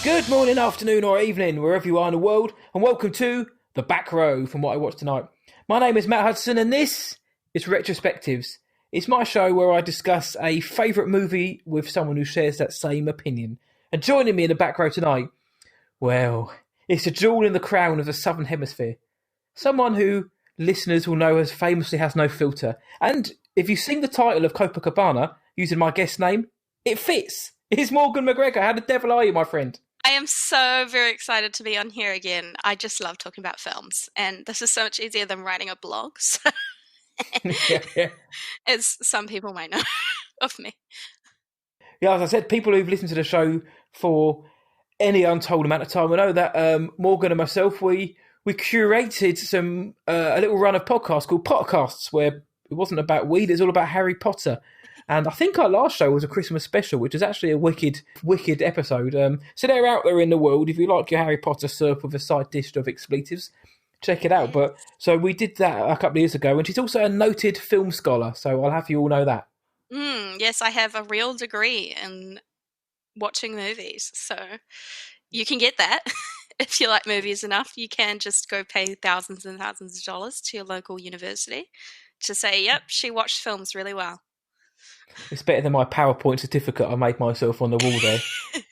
Good morning, afternoon or evening, wherever you are in the world, and welcome to The Back Row from What I Watched Tonight. My name is Matt Hudson and this is Retrospectives. It's my show where I discuss a favourite movie with someone who shares that same opinion. And joining me in the back row tonight, well, it's a jewel in the crown of the Southern Hemisphere. Someone who listeners will know as famously has no filter. And if you sing the title of Copacabana using my guest name, it fits. It's Morgan McGregor. How the devil are you, my friend? I am so very excited to be on here again. I just love talking about films, and this is so much easier than writing a blog. So yeah. as some people might know of me. Yeah, as I said, people who've listened to the show for any untold amount of time will know that Morgan and myself, we curated some a little run of podcasts called Pottercasts, where it wasn't about weed, it's all about Harry Potter. And I think our last show was a Christmas special, which is actually a wicked episode. So they're out there in the world. If you like your Harry Potter syrup with a side dish of expletives, check it out. But so we did that a couple of years ago, and she's also a noted film scholar. So I'll have you all know that. Yes, I have a real degree in watching movies. So you can get that. If you like movies enough, you can just go pay thousands and thousands of dollars to your local university to say, yep, she watched films really well. It's better than my PowerPoint certificate I made myself on the wall there.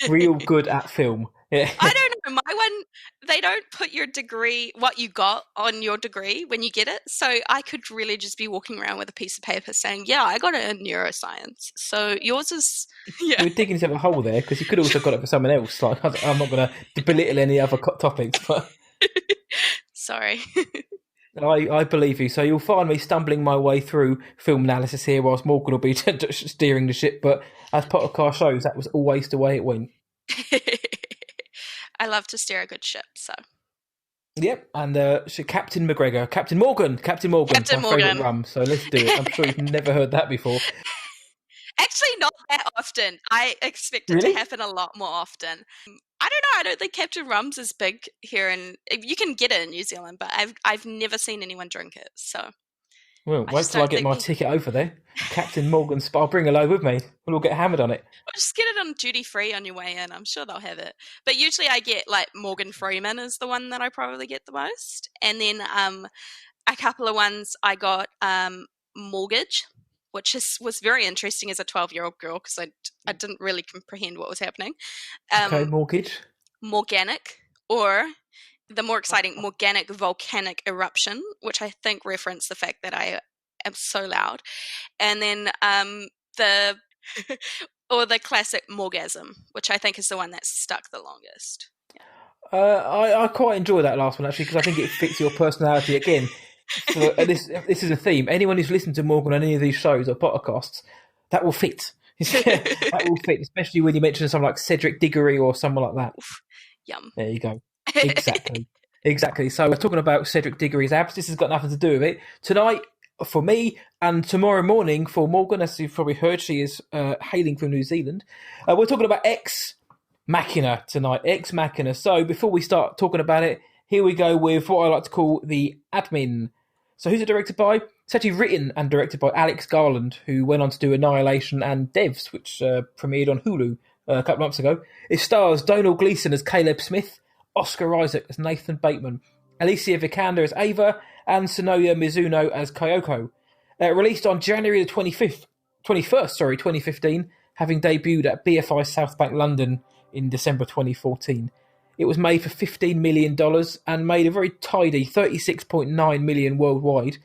Real good at film. Yeah. I don't know. My one, they don't put your degree, what you got on your degree when you get it. So I could really just be walking around with a piece of paper saying, yeah, I got it in neuroscience. So yours is, yeah. You're digging yourself a hole there because you could also got it for someone else. Like I'm not going to belittle any other topics, but Sorry. I believe you. So you'll find me stumbling my way through film analysis here whilst Morgan will be steering the ship. But as podcast shows, that was always the way it went. I love to steer a good ship, so. Yep, and Captain McGregor. Captain Morgan. Captain my Morgan. favourite rum, so let's do it. I'm sure you've never heard that before. Actually, not that often. I expect it Really? to happen a lot more often. I don't know. I don't think Captain Rum's is big here, and you can get it in New Zealand, but I've never seen anyone drink it. So, Well, wait till I get my ticket over there. Captain Morgan. I'll bring a load with me. We'll all get hammered on it. Or just get it on duty free on your way in. I'm sure they'll have it. But usually, I get like Morgan Freeman is the one that I probably get the most, and then a couple of ones I got Mortgage, which was very interesting as a 12-year-old girl because I didn't really comprehend what was happening. Okay, Mortgage. Morganic, or the more exciting Morganic Volcanic Eruption, which I think referenced the fact that I am so loud. And then the classic Morgasm, which I think is the one that's stuck the longest. Yeah. I quite enjoy that last one actually because I think it fits your personality again. So, this is a theme. Anyone who's listened to Morgan on any of these shows or podcasts, that will fit. That will fit, especially when you mention someone like Cedric Diggory or someone like that. Oof, yum. There you go. Exactly. So we're talking about Cedric Diggory's abs. This has got nothing to do with it. Tonight, for me, and tomorrow morning for Morgan, as you've probably heard, she is hailing from New Zealand. We're talking about Ex Machina tonight. Ex Machina. So before we start talking about it, here we go with what I like to call the admin. So who's it directed by? It's actually written and directed by Alex Garland, who went on to do Annihilation and Devs, which premiered on Hulu a couple of months ago. It stars Donald Gleason as Caleb Smith, Oscar Isaac as Nathan Bateman, Alicia Vikander as Ava, and Sonoya Mizuno as Kyoko. Released on January the 21st, 2015, having debuted at BFI South Bank London in December 2014. It was made for $15 million and made a very tidy $36.9 million worldwide.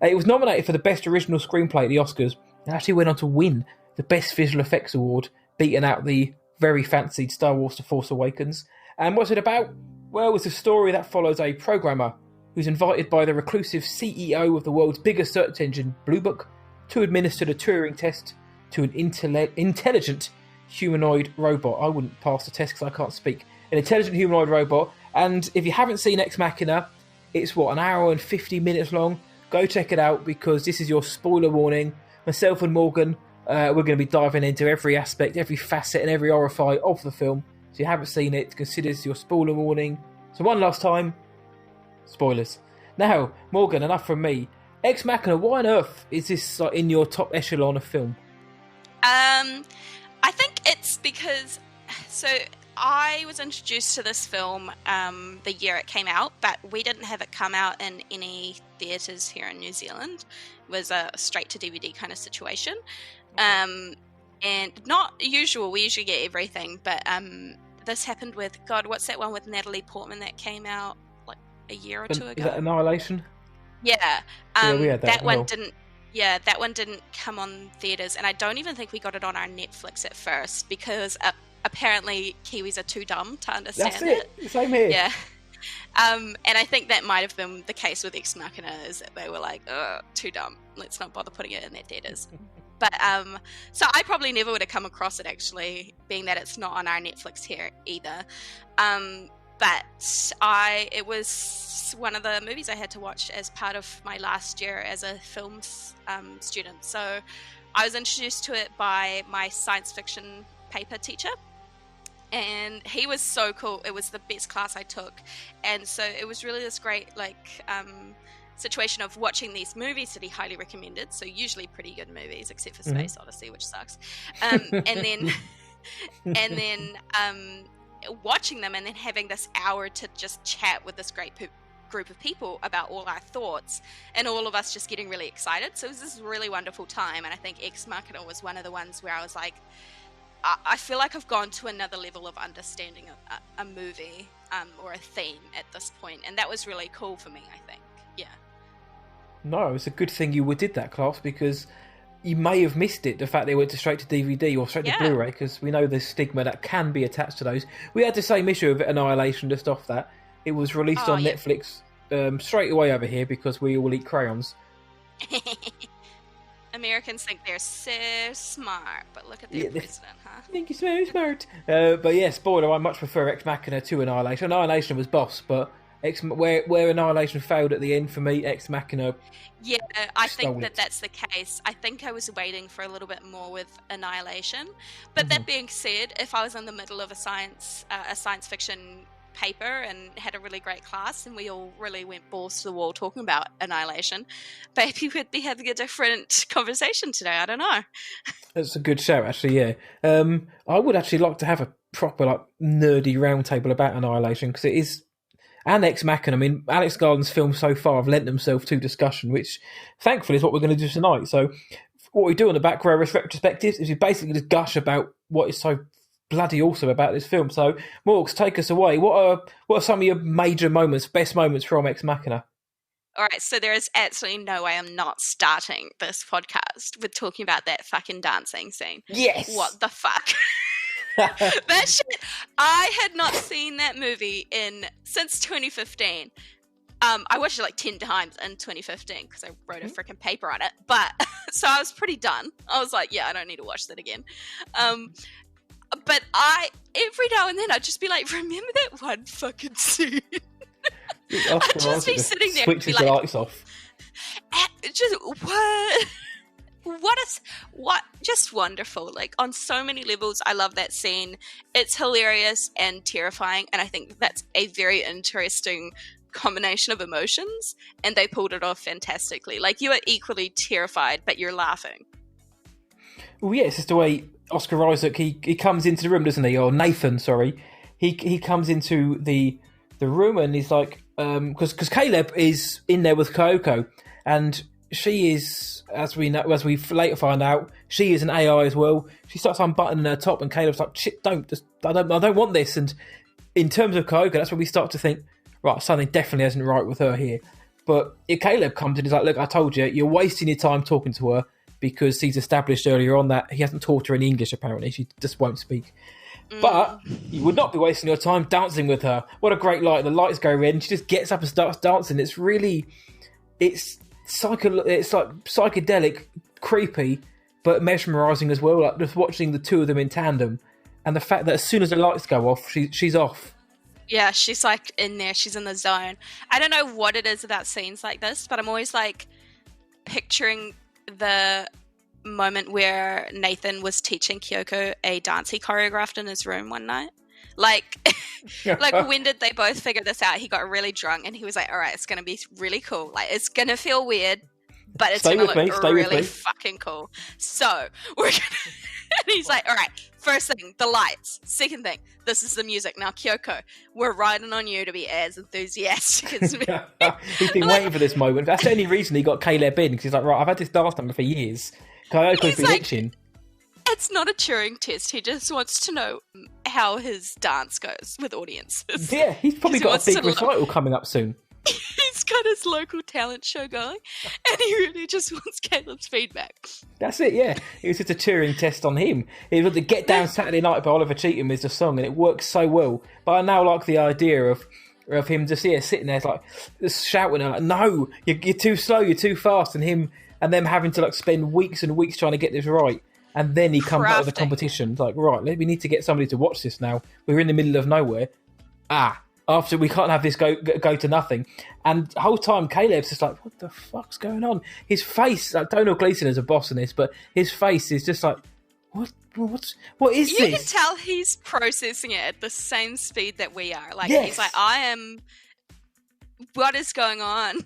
It was nominated for the Best Original Screenplay at the Oscars and actually went on to win the Best Visual Effects Award, beating out the very fancied Star Wars The Force Awakens. And what's it about? Well, it's a story that follows a programmer who's invited by the reclusive CEO of the world's biggest search engine, Blue Book, to administer the Turing Test to an intelligent humanoid robot. I wouldn't pass the test because I can't speak. An intelligent humanoid robot. And if you haven't seen Ex Machina, it's an hour and 50 minutes long. Go check it out because this is your spoiler warning. Myself and Morgan, we're going to be diving into every aspect, every facet and every orifice of the film. So if you haven't seen it, consider this your spoiler warning. So one last time, spoilers. Now, Morgan, enough from me. Ex Machina, why on earth is this in your top echelon of film? I think it's because, so I was introduced to this film the year it came out, but we didn't have it come out in any theatres here in New Zealand. It was a straight to DVD kind of situation. And not usual, we usually get everything, but this happened with, God, what's that one with Natalie Portman that came out like a year or two ago? Is that Annihilation? Yeah. We had that one didn't. Yeah, that one didn't come on theatres, and I don't even think we got it on our Netflix at first because apparently Kiwis are too dumb to understand it. Same here. Yeah. And I think that might have been the case with Ex Machina, is that they were like, too dumb. Let's not bother putting it in their theatres. But so I probably never would have come across it, actually, being that it's not on our Netflix here either. But it was one of the movies I had to watch as part of my last year as a film student. So I was introduced to it by my science fiction paper teacher, and he was so cool. It was the best class I took, and so it was really this great situation of watching these movies that he highly recommended. So usually pretty good movies, except for Space Odyssey, which sucks. And then watching them, and then having this hour to just chat with this great group of people about all our thoughts, and all of us just getting really excited. So it was this really wonderful time, and I think Ex Machina was one of the ones where I was like, I feel like I've gone to another level of understanding a movie or a theme at this point, and that was really cool for me, I think. Yeah. No, it's a good thing you did that, class, because you may have missed it, the fact they went straight to DVD or straight to Blu-ray, because we know the stigma that can be attached to those. We had the same issue of Annihilation just off that. It was released on Netflix straight away over here because we all eat crayons. Americans think they're so smart, but look at their president, huh? I think you're so smart. But yeah, spoiler, I much prefer Ex Machina to Annihilation. Annihilation was boss, but where Annihilation failed at the end for me, Ex Machina. Yeah, I think that's the case. I think I was waiting for a little bit more with Annihilation. But that being said, if I was in the middle of a science fiction paper and had a really great class and we all really went balls to the wall talking about Annihilation, maybe we'd be having a different conversation today. I don't know. That's a good shout, actually, yeah. I would actually like to have a proper nerdy roundtable about Annihilation, because it is... And Ex Machina. I mean, Alex Garland's films so far have lent themselves to discussion, which thankfully is what we're going to do tonight. So what we do on the back row retrospectives is we basically just gush about what is so bloody awesome about this film. So Morgs, take us away. What are some of your major moments, best moments from Ex Machina? All right, so there is absolutely no way I'm not starting this podcast with talking about that fucking dancing scene. Yes! What the fuck? That shit, I had not seen that movie since 2015. I watched it 10 times in 2015 because I wrote a freaking paper on it. But so I was pretty done. I was like, yeah, I don't need to watch that again. But every now and then I'd just be like, remember that one fucking scene? I'd just be sitting there and be like, the lights off. Just what just wonderful. On so many levels, I love that scene. It's hilarious and terrifying, and I think that's a very interesting combination of emotions, and they pulled it off fantastically. You are equally terrified, but you're laughing. Well, yeah, it's just the way Oscar Isaac, he comes into the room, doesn't he? Or Nathan, sorry. He comes into the room, and he's like, because Caleb is in there with Kyoko, and she is, as we later find out, she is an AI as well. She starts unbuttoning her top, and Caleb's like, "Shit, I don't want this." And in terms of Kyoko, that's when we start to think, right, something definitely isn't right with her here. But if Caleb comes in, he's like, "Look, I told you, you're wasting your time talking to her," because he's established earlier on that he hasn't taught her any English. Apparently, she just won't speak. But you would not be wasting your time dancing with her. What a great light! The lights go red, and she just gets up and starts dancing. It's psychedelic, creepy, but mesmerising as well. Just watching the two of them in tandem, and the fact that as soon as the lights go off, she's off. Yeah, she's in there. She's in the zone. I don't know what it is about scenes like this, but I'm always picturing the moment where Nathan was teaching Kyoko a dance he choreographed in his room one night. When did they both figure this out? He got really drunk and he was like, all right, it's going to be really cool. It's going to feel weird, but it's going to look really fucking cool. So we're going to... he's like, all right, first thing, the lights. Second thing, this is the music. Now, Kyoko, we're riding on you to be as enthusiastic as me. He's been waiting for this moment. That's the only reason he got Caleb in, because he's like, right, I've had this dance number for years. Kyoko's been itching. It's not a Turing test. He just wants to know how his dance goes with audiences. Yeah, he's probably got a big recital coming up soon. He's got his local talent show going, and he really just wants Caleb's feedback. That's it, yeah. It was just a Turing test on him. It was the Get Down Saturday Night by Oliver Cheatham is the song, and it works so well. But I now like the idea of him just sitting there, like just shouting, like, "No, you're too slow, you're too fast," and them having to like spend weeks and weeks trying to get this right. And then he comes out of the competition, like, right, we need to get somebody to watch this now. We're in the middle of nowhere. After we can't have this go to nothing. And the whole time, Caleb's just like, what the fuck's going on? His face, like, Donal Gleeson is a boss in this, but his face is just like, what is this? You can tell he's processing it at the same speed that we are. Like, He's like, what is going on?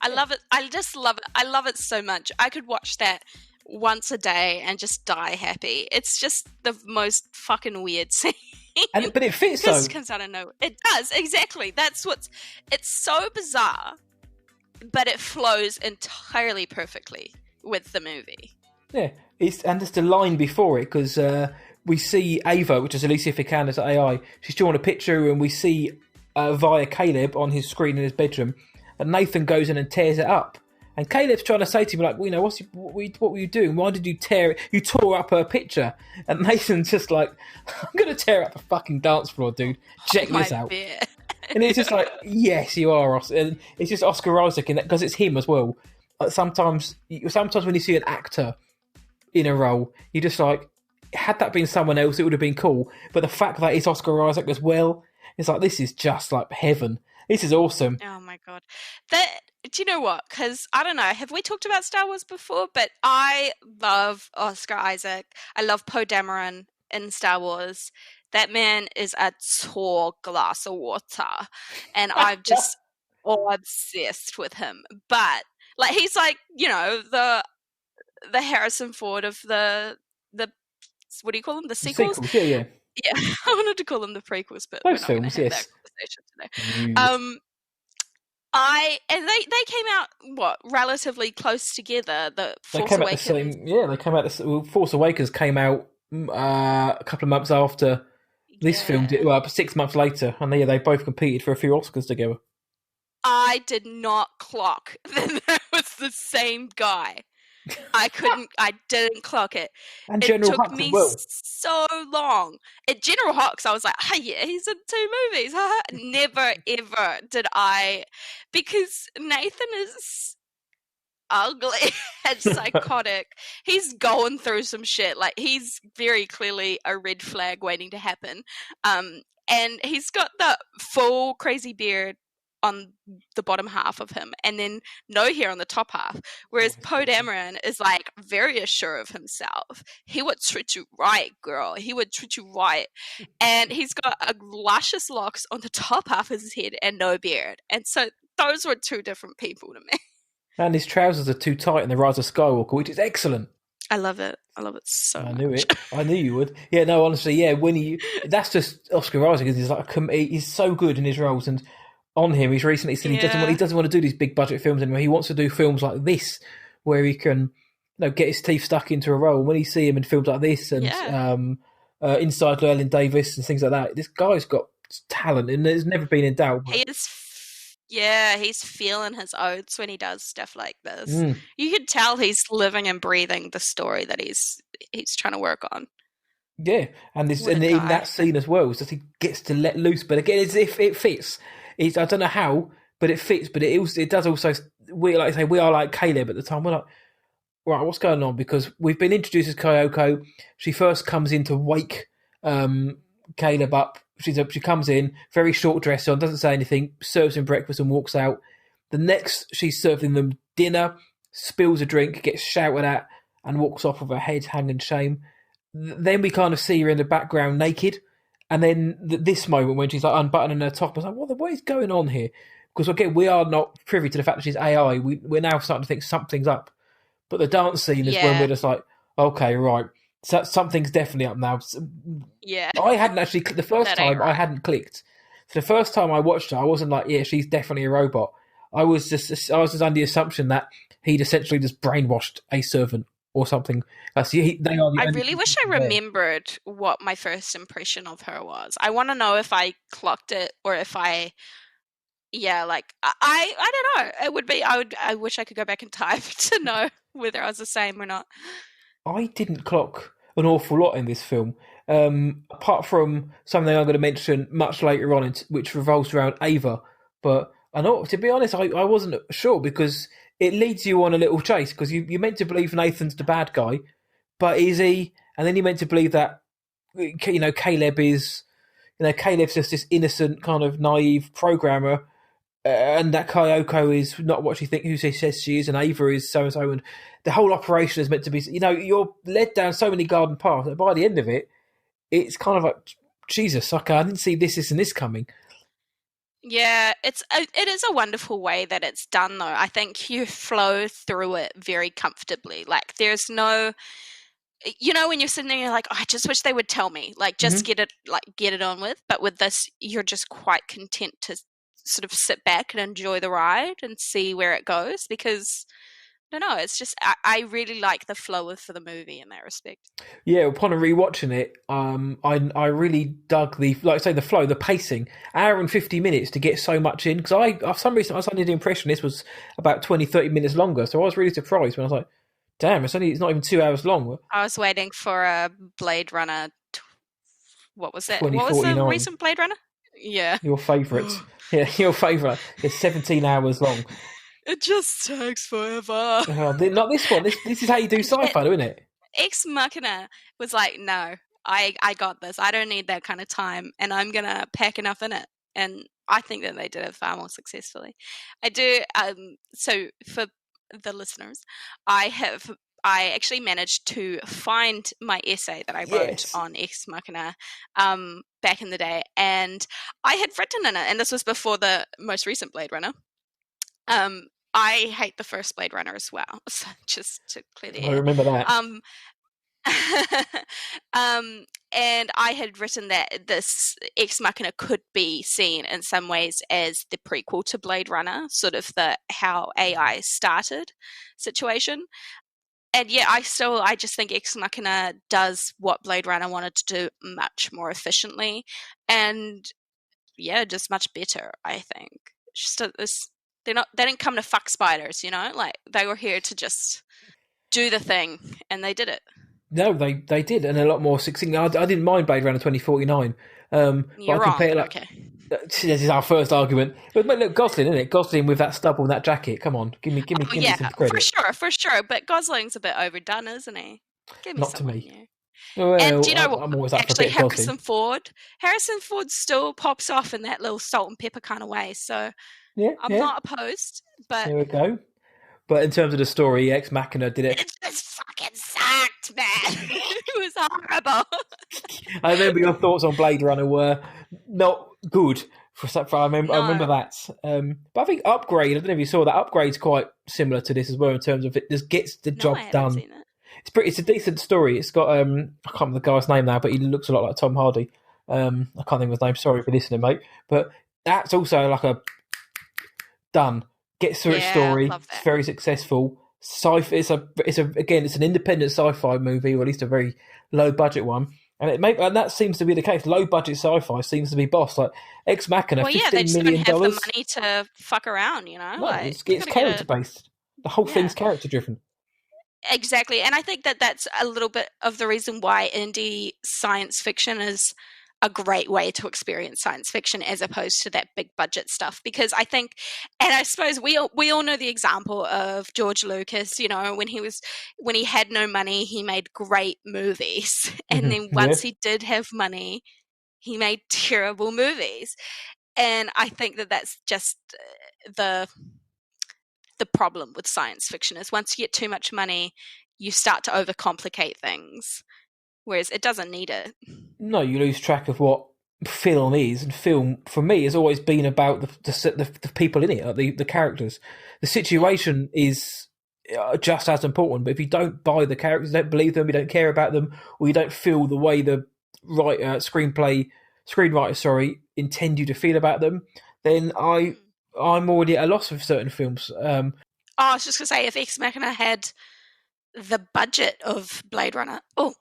I love it. I just love it. I love it so much. I could watch that once a day and just die happy. It's just the most fucking weird scene. But it fits though. It comes out of nowhere. It does, exactly. It's so bizarre, but it flows entirely perfectly with the movie. Yeah, and there's the line before it, because we see Ava, which is Alicia Vikander's AI. She's drawing a picture, and we see via Caleb on his screen in his bedroom, and Nathan goes in and tears it up. And Caleb's trying to say to him, like, you know, what were you doing? Why did you tear it? You tore up her picture. And Nathan's just like, I'm going to tear up the fucking dance floor, dude. Check this out. And it's just like, yes, you are. And it's just Oscar Isaac, because it's him as well. Like sometimes when you see an actor in a role, you're just like, had that been someone else, it would have been cool. But the fact that it's Oscar Isaac as well, it's like, this is just like heaven. This is awesome. Oh my God. Do you know what? Because I don't know, have we talked about Star Wars before? But I love Oscar Isaac. I love Poe Dameron in Star Wars. That man is a tall glass of water. And I'm just obsessed with him. But like, he's like, you know, the Harrison Ford of the what do you call them? The sequels? Yeah. Yeah, I wanted to call them the prequels, but those we're not going to have that conversation today. They came out relatively close together. The Force Awakens. They came out. Force Awakens came out a couple of months after this film did. Well, 6 months later, and they both competed for a few Oscars together. I did not clock that was the same guy. I didn't clock it. And it General took Hux me as well. so long. At General Hux, I was like, oh yeah, he's in 2 movies. Never ever did I, because Nathan is ugly and psychotic. He's going through some shit. Like, he's very clearly a red flag waiting to happen. And he's got the full crazy beard on the bottom half of him, and then no hair on the top half. Whereas Poe Dameron is like very assured of himself. He would treat you right, girl. He would treat you right. And he's got a luscious locks on the top half of his head and no beard. And so those were 2 different people to me. And his trousers are too tight in The Rise of Skywalker, which is excellent. I love it. I love it so much. I knew it. I knew you would. Yeah, no, honestly, yeah. That's just Oscar Isaac. He's like he's so good in his roles, and on him, he's recently said he doesn't want to do these big budget films anymore. He wants to do films like this, where he can, get his teeth stuck into a role. When you see him in films like this and Inside Llewyn Davis and things like that, this guy's got talent, and it's never been in doubt. He is. Yeah, he's feeling his oats when he does stuff like this. You can tell he's living and breathing the story that he's trying to work on. Yeah, and in that scene as well, is that he gets to let loose. But again, it's if it fits. I don't know how, but it fits. But it does also. We are like Caleb at the time. We're like, right, what's going on? Because we've been introduced as Kyoko. She first comes in to wake Caleb up. She comes in, very short dress on, doesn't say anything, serves him breakfast and walks out. The next, she's serving them dinner, spills a drink, gets shouted at, and walks off with her head hanging shame. Then we kind of see her in the background naked. And then this moment when she's like unbuttoning her top, I was like, what is going on here? Because again, we are not privy to the fact that she's AI. We're now starting to think something's up. But the dance scene is when we're just like, okay, right, So something's definitely up now. Yeah, I hadn't actually the first that ain't time I right. hadn't clicked. So the first time I watched her, I wasn't like, yeah, she's definitely a robot. I was just under the assumption that he'd essentially just brainwashed a servant or something. They are the I only really two wish I people there. remembered what my first impression of her was. I want to know if I clocked it or if I, yeah, like I don't know. It would be I wish I could go back in time to know whether I was the same or not. I didn't clock an awful lot in this film, apart from something I'm going to mention much later on, which revolves around Ava. But I know, to be honest, I wasn't sure because it leads you on a little chase because you're meant to believe Nathan's the bad guy, but is he? And then you're meant to believe that Caleb is. Caleb's just this innocent, kind of naive programmer, and that Kyoko is not what who she says she is, and Ava is so and so, and the whole operation is meant to be. You're led down so many garden paths that by the end of it, it's kind of like Jesus. Okay, I didn't see this and this coming. Yeah, it is a wonderful way that it's done though. I think you flow through it very comfortably. Like there's no, when you're sitting there, you're like, oh, I just wish they would tell me, like, just Hmm. get it on with. But with this, you're just quite content to sort of sit back and enjoy the ride and see where it goes because I don't know, it's just I really like the flow of the movie in that respect. Yeah, upon rewatching it, I really dug like I say, the flow, the pacing. Hour and 50 minutes to get so much in because for some reason I was under the impression this was about 20-30 minutes longer, so I was really surprised when I was like, damn, it's not even 2 hours long. I was waiting for a Blade Runner. What was that? What was the 2049. recent Blade Runner? Yeah. Your favourite. Yeah, your favourite. It's 17 hours long. It just takes forever. Oh, not this one. This is how you do Yeah, sci-fi, isn't it? Ex Machina was like, no, I got this. I don't need that kind of time, and I'm gonna pack enough in it. And I think that they did it far more successfully. I do. So for the listeners, I actually managed to find my essay that I wrote Yes. on Ex Machina back in the day, and I had written in it, and this was before the most recent Blade Runner. Um, I hate the first Blade Runner as well, so just to clear the I air. remember that. Um, and I had written that this Ex Machina could be seen in some ways as the prequel to Blade Runner, sort of the how AI started situation. And yeah, I just think Ex Machina does what Blade Runner wanted to do much more efficiently, and yeah, just much better. I think just this. They didn't come to fuck spiders, like they were here to just do the thing, and they did it. No, they did, and a lot more succinct. I didn't mind Blade Runner 2049, but I You're wrong, compare but like okay. this is our first argument. But look, Gosling, isn't it? Gosling with that stubble and that jacket. Come on, Oh give me yeah, some credit. for sure. But Gosling's a bit overdone, isn't he? Give me Not to someone me. new. And do you know Well, what? I'm always up for a Actually, bit of Gosling. Harrison Ford still pops off in that little salt and pepper kind of way. So Yeah, I'm yeah. not opposed, but There we go. But in terms of the story, Ex Machina did it. it just fucking sucked, man. It was horrible. I remember your thoughts on Blade Runner were not good. I remember No, that. But I think Upgrade. I don't know if you saw that. Upgrade's quite similar to this as well in terms of it just gets the no, I job haven't done. seen it. It's a decent story. It's got I can't remember the guy's name now, but he looks a lot like Tom Hardy. I can't think of his name. Sorry for listening, mate. But that's also like a done. Gets through its Yeah, story. love It's that. very successful. It's an independent sci-fi movie, or at least a very low budget one. And that seems to be the case. Low budget sci-fi seems to be boss. Like Ex Machina, Well, yeah, they $15 just didn't million. have the money to fuck around, No, Like you it's gotta get character a based. The whole yeah. thing's character driven. Exactly. And I think that that's a little bit of the reason why indie science fiction is a great way to experience science fiction as opposed to that big budget stuff. Because I think, and I suppose we all know the example of George Lucas, when he had no money, he made great movies. And then Yeah. once he did have money, he made terrible movies. And I think that that's just the problem with science fiction is once you get too much money, you start to overcomplicate things, whereas it doesn't need it. No, you lose track of what film is, and film for me has always been about the people in it, like the characters. The Yeah. situation is just as important. But if you don't buy the characters, don't believe them, you don't care about them, or you don't feel the way the screenwriter, intend you to feel about them, then I'm already at a loss with certain films. I was just going to say, if Ex Machina had the budget of Blade Runner... Oh,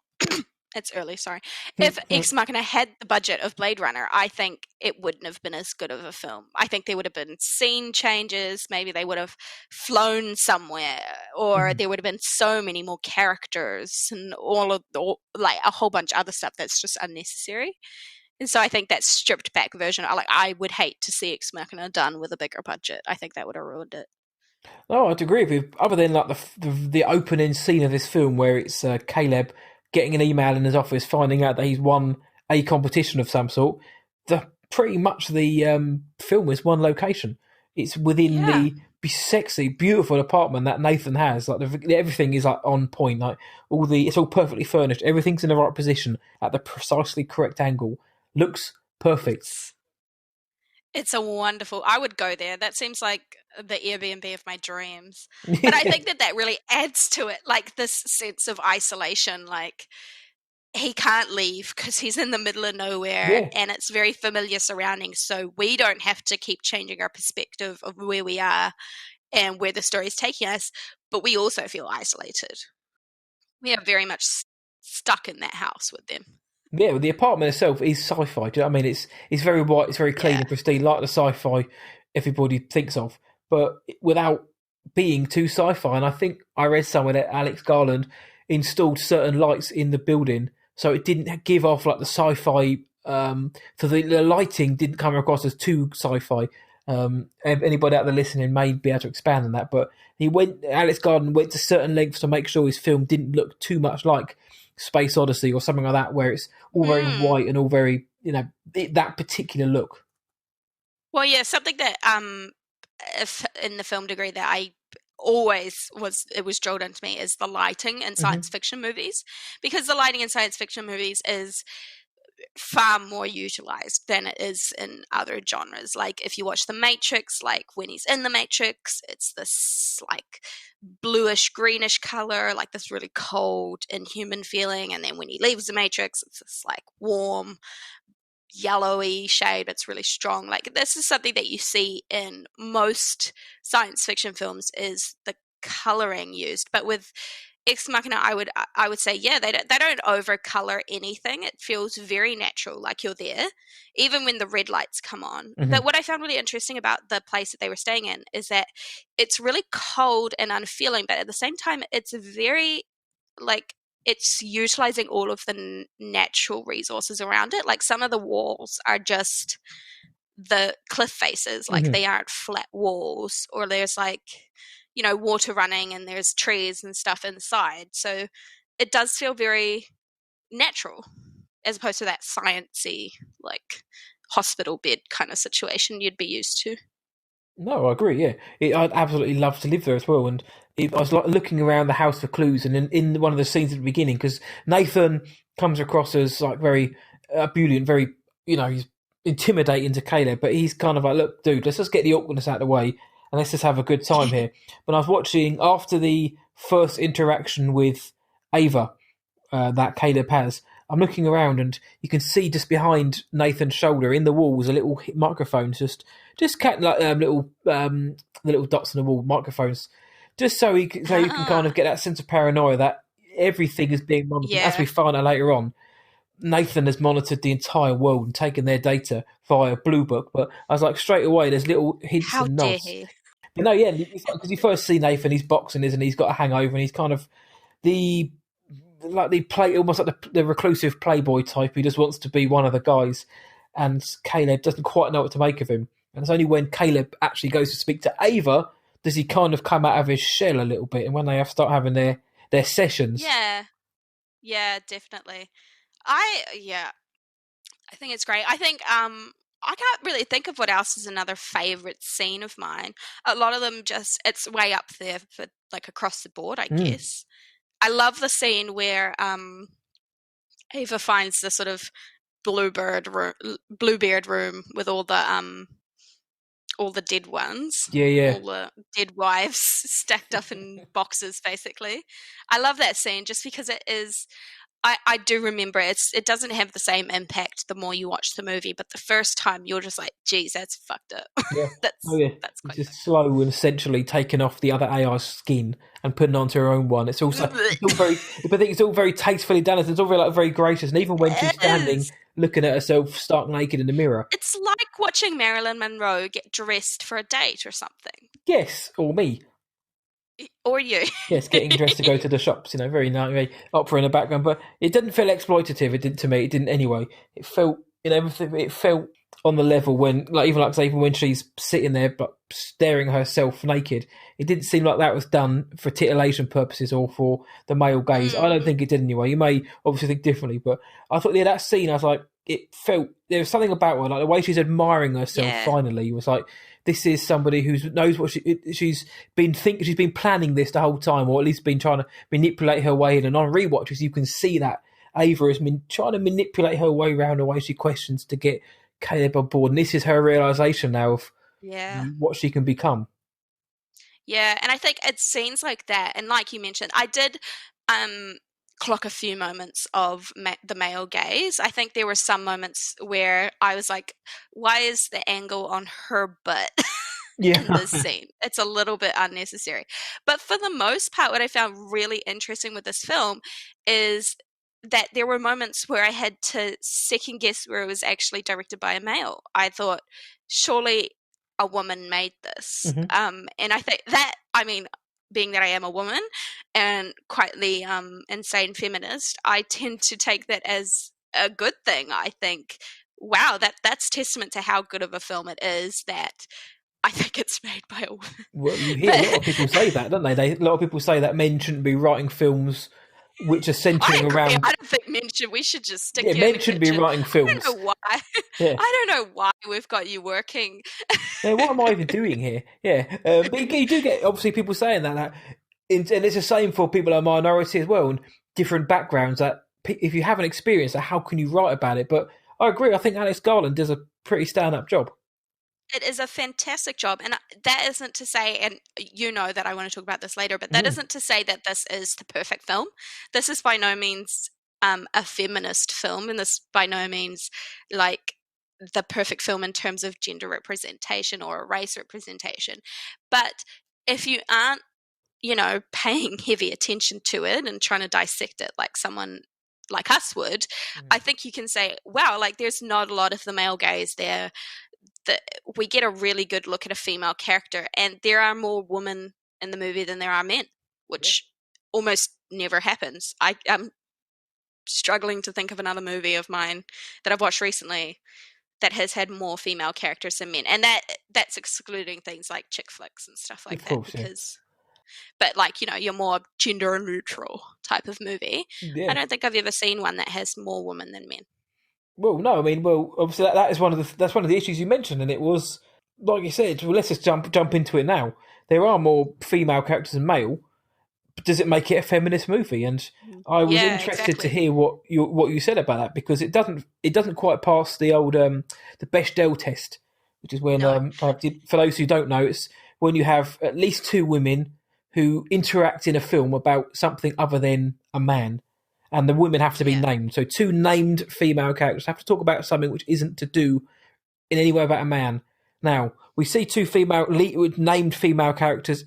it's early, sorry. If Ex Machina had the budget of Blade Runner, I think it wouldn't have been as good of a film. I think there would have been scene changes, maybe they would have flown somewhere, or there would have been so many more characters and like a whole bunch of other stuff that's just unnecessary. And so I think that stripped back version, I would hate to see Ex Machina done with a bigger budget. I think that would have ruined it. No, I'd agree with you. Other than like the opening scene of this film where it's Caleb getting an email in his office, finding out that he's won a competition of some sort, pretty much the film is one location. It's within the sexy, beautiful apartment that Nathan has. Like everything is like on point. Like it's all perfectly furnished. Everything's in the right position at the precisely correct angle. Looks perfect. It's a wonderful... I would go there. That seems like the Airbnb of my dreams. But I think that really adds to it, like this sense of isolation. Like he can't leave because he's in the middle of nowhere and it's very familiar surroundings. So we don't have to keep changing our perspective of where we are and where the story is taking us. But we also feel isolated. We are very much stuck in that house with them. Yeah, well, the apartment itself is sci-fi. Do you know what I mean? It's very white, it's very clean and pristine, like the sci-fi everybody thinks of, but without being too sci-fi. And I think I read somewhere that Alex Garland installed certain lights in the building, so it didn't give off like the sci-fi. So the lighting didn't come across as too sci-fi. Anybody out there listening may be able to expand on that, but Alex Garland went to certain lengths to make sure his film didn't look too much like Space Odyssey or something like that, where it's all very white and all very, that particular look. Well, yeah, something that if in the film degree that I always was drilled into me is the lighting in science fiction movies, because the lighting in science fiction movies is far more utilized than it is in other genres. Like if you watch The Matrix, like when he's in The Matrix, it's this like bluish greenish color, like this really cold inhuman feeling, and then when he leaves The Matrix, it's this like warm yellowy shade. It's really strong. Like this is something that you see in most science fiction films, is the coloring used. But with Ex Machina, I would say, they don't overcolor anything. It feels very natural, like you're there, even when the red lights come on. But what I found really interesting about the place that they were staying in is that it's really cold and unfeeling, but at the same time, it's very like it's utilizing all of the natural resources around it. Like some of the walls are just the cliff faces, like they aren't flat walls, or there's like water running and there's trees and stuff inside. So it does feel very natural as opposed to that sciencey, like hospital bed kind of situation you'd be used to. No, I agree, yeah. I'd absolutely love to live there as well. And I was like looking around the house for clues, and in one of the scenes at the beginning, because Nathan comes across as like very ebullient, very, he's intimidating to Caleb, but he's kind of like, look, dude, let's just get the awkwardness out of the way and let's just have a good time here. But I was watching, after the first interaction with Ava that Caleb has, I'm looking around and you can see just behind Nathan's shoulder in the walls a little microphones, just little the little dots on the wall microphones, just so you can kind of get that sense of paranoia that everything is being monitored. As we find out later on, Nathan has monitored the entire world and taken their data via Blue Book. But I was like, straight away, there's little hints and nods. Dare he? But no, yeah, because you first see Nathan, he's boxing, isn't he? He's got a hangover, and he's kind of almost like the reclusive playboy type. He just wants to be one of the guys, and Caleb doesn't quite know what to make of him. And it's only when Caleb actually goes to speak to Ava does he kind of come out of his shell a little bit, and when they start having their sessions. Yeah, definitely. I think it's great. I think I can't really think of what else is another favorite scene of mine. A lot of them it's way up there for like across the board, I guess. I love the scene where Ava finds the sort of Bluebeard room with all the all the dead ones, Yeah, yeah, all the dead wives stacked up in boxes, basically. I love that scene just because it is. I do remember it doesn't have the same impact the more you watch the movie, but the first time you're just like, geez, that's fucked up. yeah. Oh that's yeah, that's it's quite just slow and essentially taking off the other AI's skin and putting it onto her own one. It's also fucked. it's all very, but I think it's all very tastefully done. It's all very like very gracious, and even when she's It standing is. looking at herself stark naked in the mirror, It's like watching Marilyn Monroe get dressed for a date or something. yes, or me. Or you. Yes, getting dressed to go to the shops, very nice, very opera in the background, but it didn't feel exploitative. It didn't to me. It didn't anyway. It felt everything. It felt on the level when, like, say, even when she's sitting there but staring at herself naked, it didn't seem like that was done for titillation purposes or for the male gaze. I don't Mm, think it did anyway. You may obviously think differently, but I thought, yeah, that scene, I was like, it felt there was something about her, like the way she's admiring herself. yeah. Finally, was like, this is somebody who knows what she's she's been planning this the whole time, or at least been trying to manipulate her way in. And on rewatches, you can see that Ava has been trying to manipulate her way around the way she questions to get Caleb on board. And this is her realization now of Yeah. what she can become. Yeah, and I think it's scenes like that, and like you mentioned, I did um, clock a few moments of the male gaze. I think there were some moments where I was like, "Why is the angle on her butt in Yeah. this scene? It's a little bit unnecessary." But for the most part, what I found really interesting with this film is that there were moments where I had to second guess where it was actually directed by a male. I thought, surely a woman made this. hmm And I think that, I mean, being that I am a woman and quite the insane feminist, I tend to take that as a good thing. I think, wow, that's testament to how good of a film it is that I think it's made by a woman. Well, you hear a lot But of people say that, don't they? A lot of people say that men shouldn't be writing films which are I centering agree. around. I don't think we should just stick Yeah, you in men the shouldn't be kitchen. writing I films. don't know why. Yeah. I don't know why we've got you working. Yeah, what am I even doing here? Yeah, but you do get obviously people saying that, and it's the same for people of minority as well, and different backgrounds. That if you haven't experienced that, how can you write about it? But I agree. I think Alex Garland does a pretty stand-up job. It is a fantastic job. And that isn't to say, and you know that I want to talk about this later, but that Mm, isn't to say that this is the perfect film. This is by no means a feminist film, and this by no means like the perfect film in terms of gender representation or race representation. But if you aren't, paying heavy attention to it and trying to dissect it like someone like us would, I think you can say, wow, like there's not a lot of the male gaze there. That we get a really good look at a female character, and there are more women in the movie than there are men, yeah. which almost never happens. I'm struggling to think of another movie of mine that I've watched recently that has had more female characters than men, and that's excluding things like chick flicks and stuff like Of that, course, yeah, because but like your more gender neutral type of movie. I yeah. don't think I've ever seen one that has more women than men. Well, no, I mean, well, obviously that is that's one of the issues you mentioned, and it was like you said. Well, let's just jump into it now. There are more female characters than male. Does it make it a feminist movie? And I was Yeah, interested to exactly. hear what you said about that, because it doesn't quite pass the old the Bechdel test, which is when No. for those who don't know, it's when you have at least two women who interact in a film about something other than a man, and the women have to be Yeah. named. So two named female characters have to talk about something which isn't to do in any way about a man. Now we see two named female characters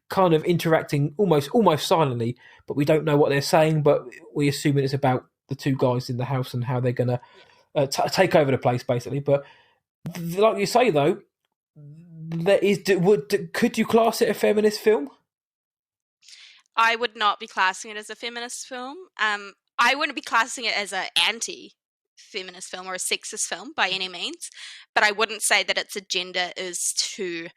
kind of interacting almost silently, but we don't know what they're saying. But we assume it's about the two guys in the house and how they're going to Yeah. take over the place, basically. But like you say, though, could you class it a feminist film? I would not be classing it as a feminist film. I wouldn't be classing it as an anti-feminist film or a sexist film by any means, but I wouldn't say that its agenda is to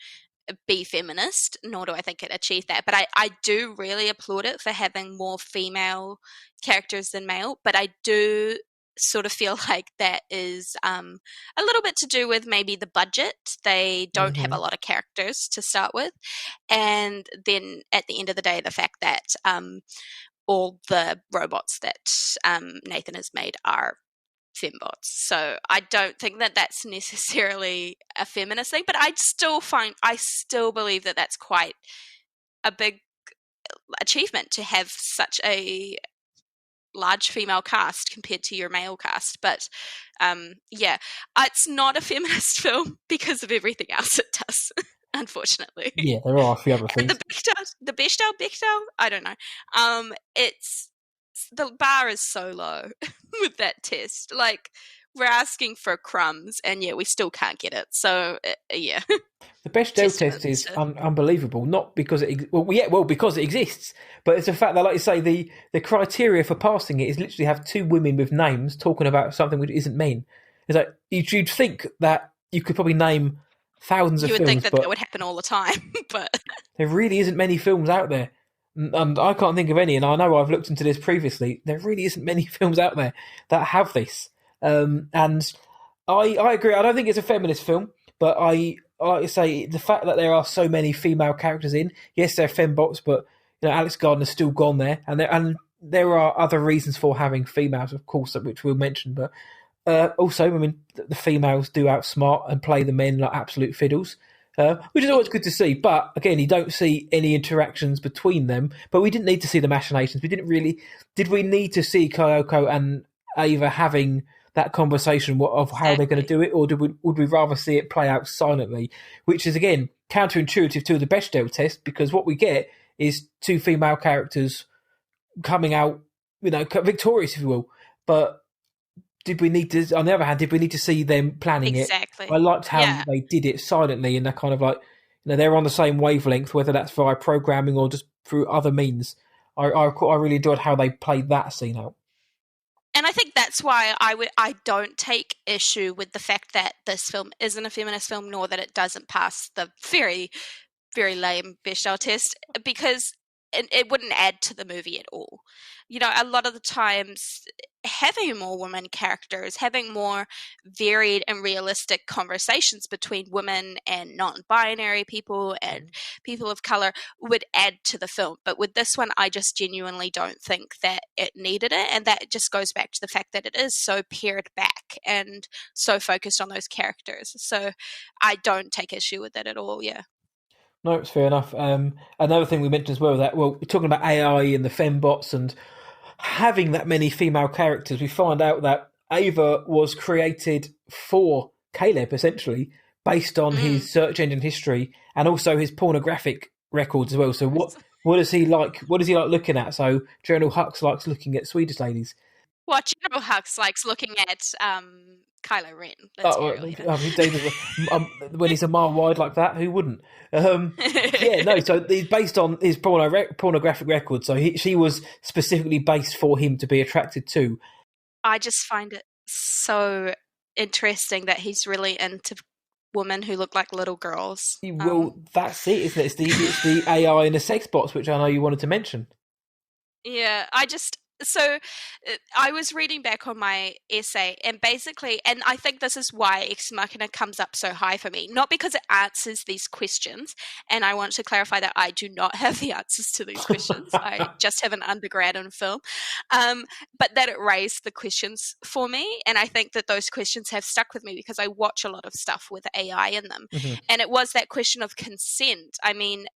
be feminist, nor do I think it achieved that. But I do really applaud it for having more female characters than male, but I do sort of feel like that is a little bit to do with maybe the budget. They don't have a Mm-hmm. lot of characters to start with. And then at the end of the day, the fact that all the robots that Nathan has made are fembots. So I don't think that that's necessarily a feminist thing, but I still believe that that's quite a big achievement to have such a large female cast compared to your male cast. But yeah, it's not a feminist film because of everything else it does, unfortunately. Yeah, there are a few other And things. the Bechdel, I don't know. It's the bar is so low with that test. Like, we're asking for crumbs, and yeah, we still can't get it. So yeah, The Bechdel test testament is to unbelievable, not because because it exists, but it's the fact that, like you say, the criteria for passing it is literally have two women with names talking about something which isn't men. It's like you'd think that you could probably name thousands of you would think films, that that but would happen all the time, but there really isn't many films out there, and I can't think of any. And I know I've looked into this previously. There really isn't many films out there that have this. And I agree. I don't think it's a feminist film, but I like to say the fact that there are so many female characters in. Yes, they're fembots, but Alex Gardner's still gone there, and there are other reasons for having females, of course, which we'll mention. But also, I mean, the females do outsmart and play the men like absolute fiddles. Which is always good to see, but again, you don't see any interactions between them. But we didn't need to see the machinations. We didn't really. Did we need to see Kyoko and Ava having that conversation of how they're going to do it, or would we rather see it play out silently? Which is again counterintuitive to the Bechdel test, because what we get is two female characters coming out, victorious, if you will. But did we need to? On the other hand, did we need to see them planning it? exactly. I liked how Yeah. they did it silently, and they're kind of like, they're on the same wavelength, whether that's via programming or just through other means. I really enjoyed how they played that scene out. And I think that's why I don't take issue with the fact that this film isn't a feminist film, nor that it doesn't pass the very, very lame Bechdel test, because it wouldn't add to the movie at all. A lot of the times, having more women characters, having more varied and realistic conversations between women and non-binary people and people of color would add to the film. But with this one, I just genuinely don't think that it needed it. And that just goes back to the fact that it is so pared back and so focused on those characters. So I don't take issue with it at all, yeah. No, it's fair enough. Another thing we mentioned as well, that, we're talking about AI and the fembots and having that many female characters, we find out that Ava was created for Caleb, essentially, based on his search engine history and also his pornographic records as well. So what does he like? What does he like looking at? So General Hux likes looking at Swedish ladies. Well, General Hux likes looking at Kylo Ren. Let's be real here. When he's a mile wide like that, who wouldn't? Yeah, no. So he's based on his pornographic record. So she was specifically based for him to be attracted to. I just find it so interesting that he's really into women who look like little girls. Well, that's it, isn't it? It's the AI and the sex bots, which I know you wanted to mention. Yeah, I was reading back on my essay, and basically, and I think this is why Ex Machina comes up so high for me, not because it answers these questions, and I want to clarify that I do not have the answers to these questions. I just have an undergrad in film, but that it raised the questions for me, and I think that those questions have stuck with me because I watch a lot of stuff with AI in them, and it was that question of consent. I mean,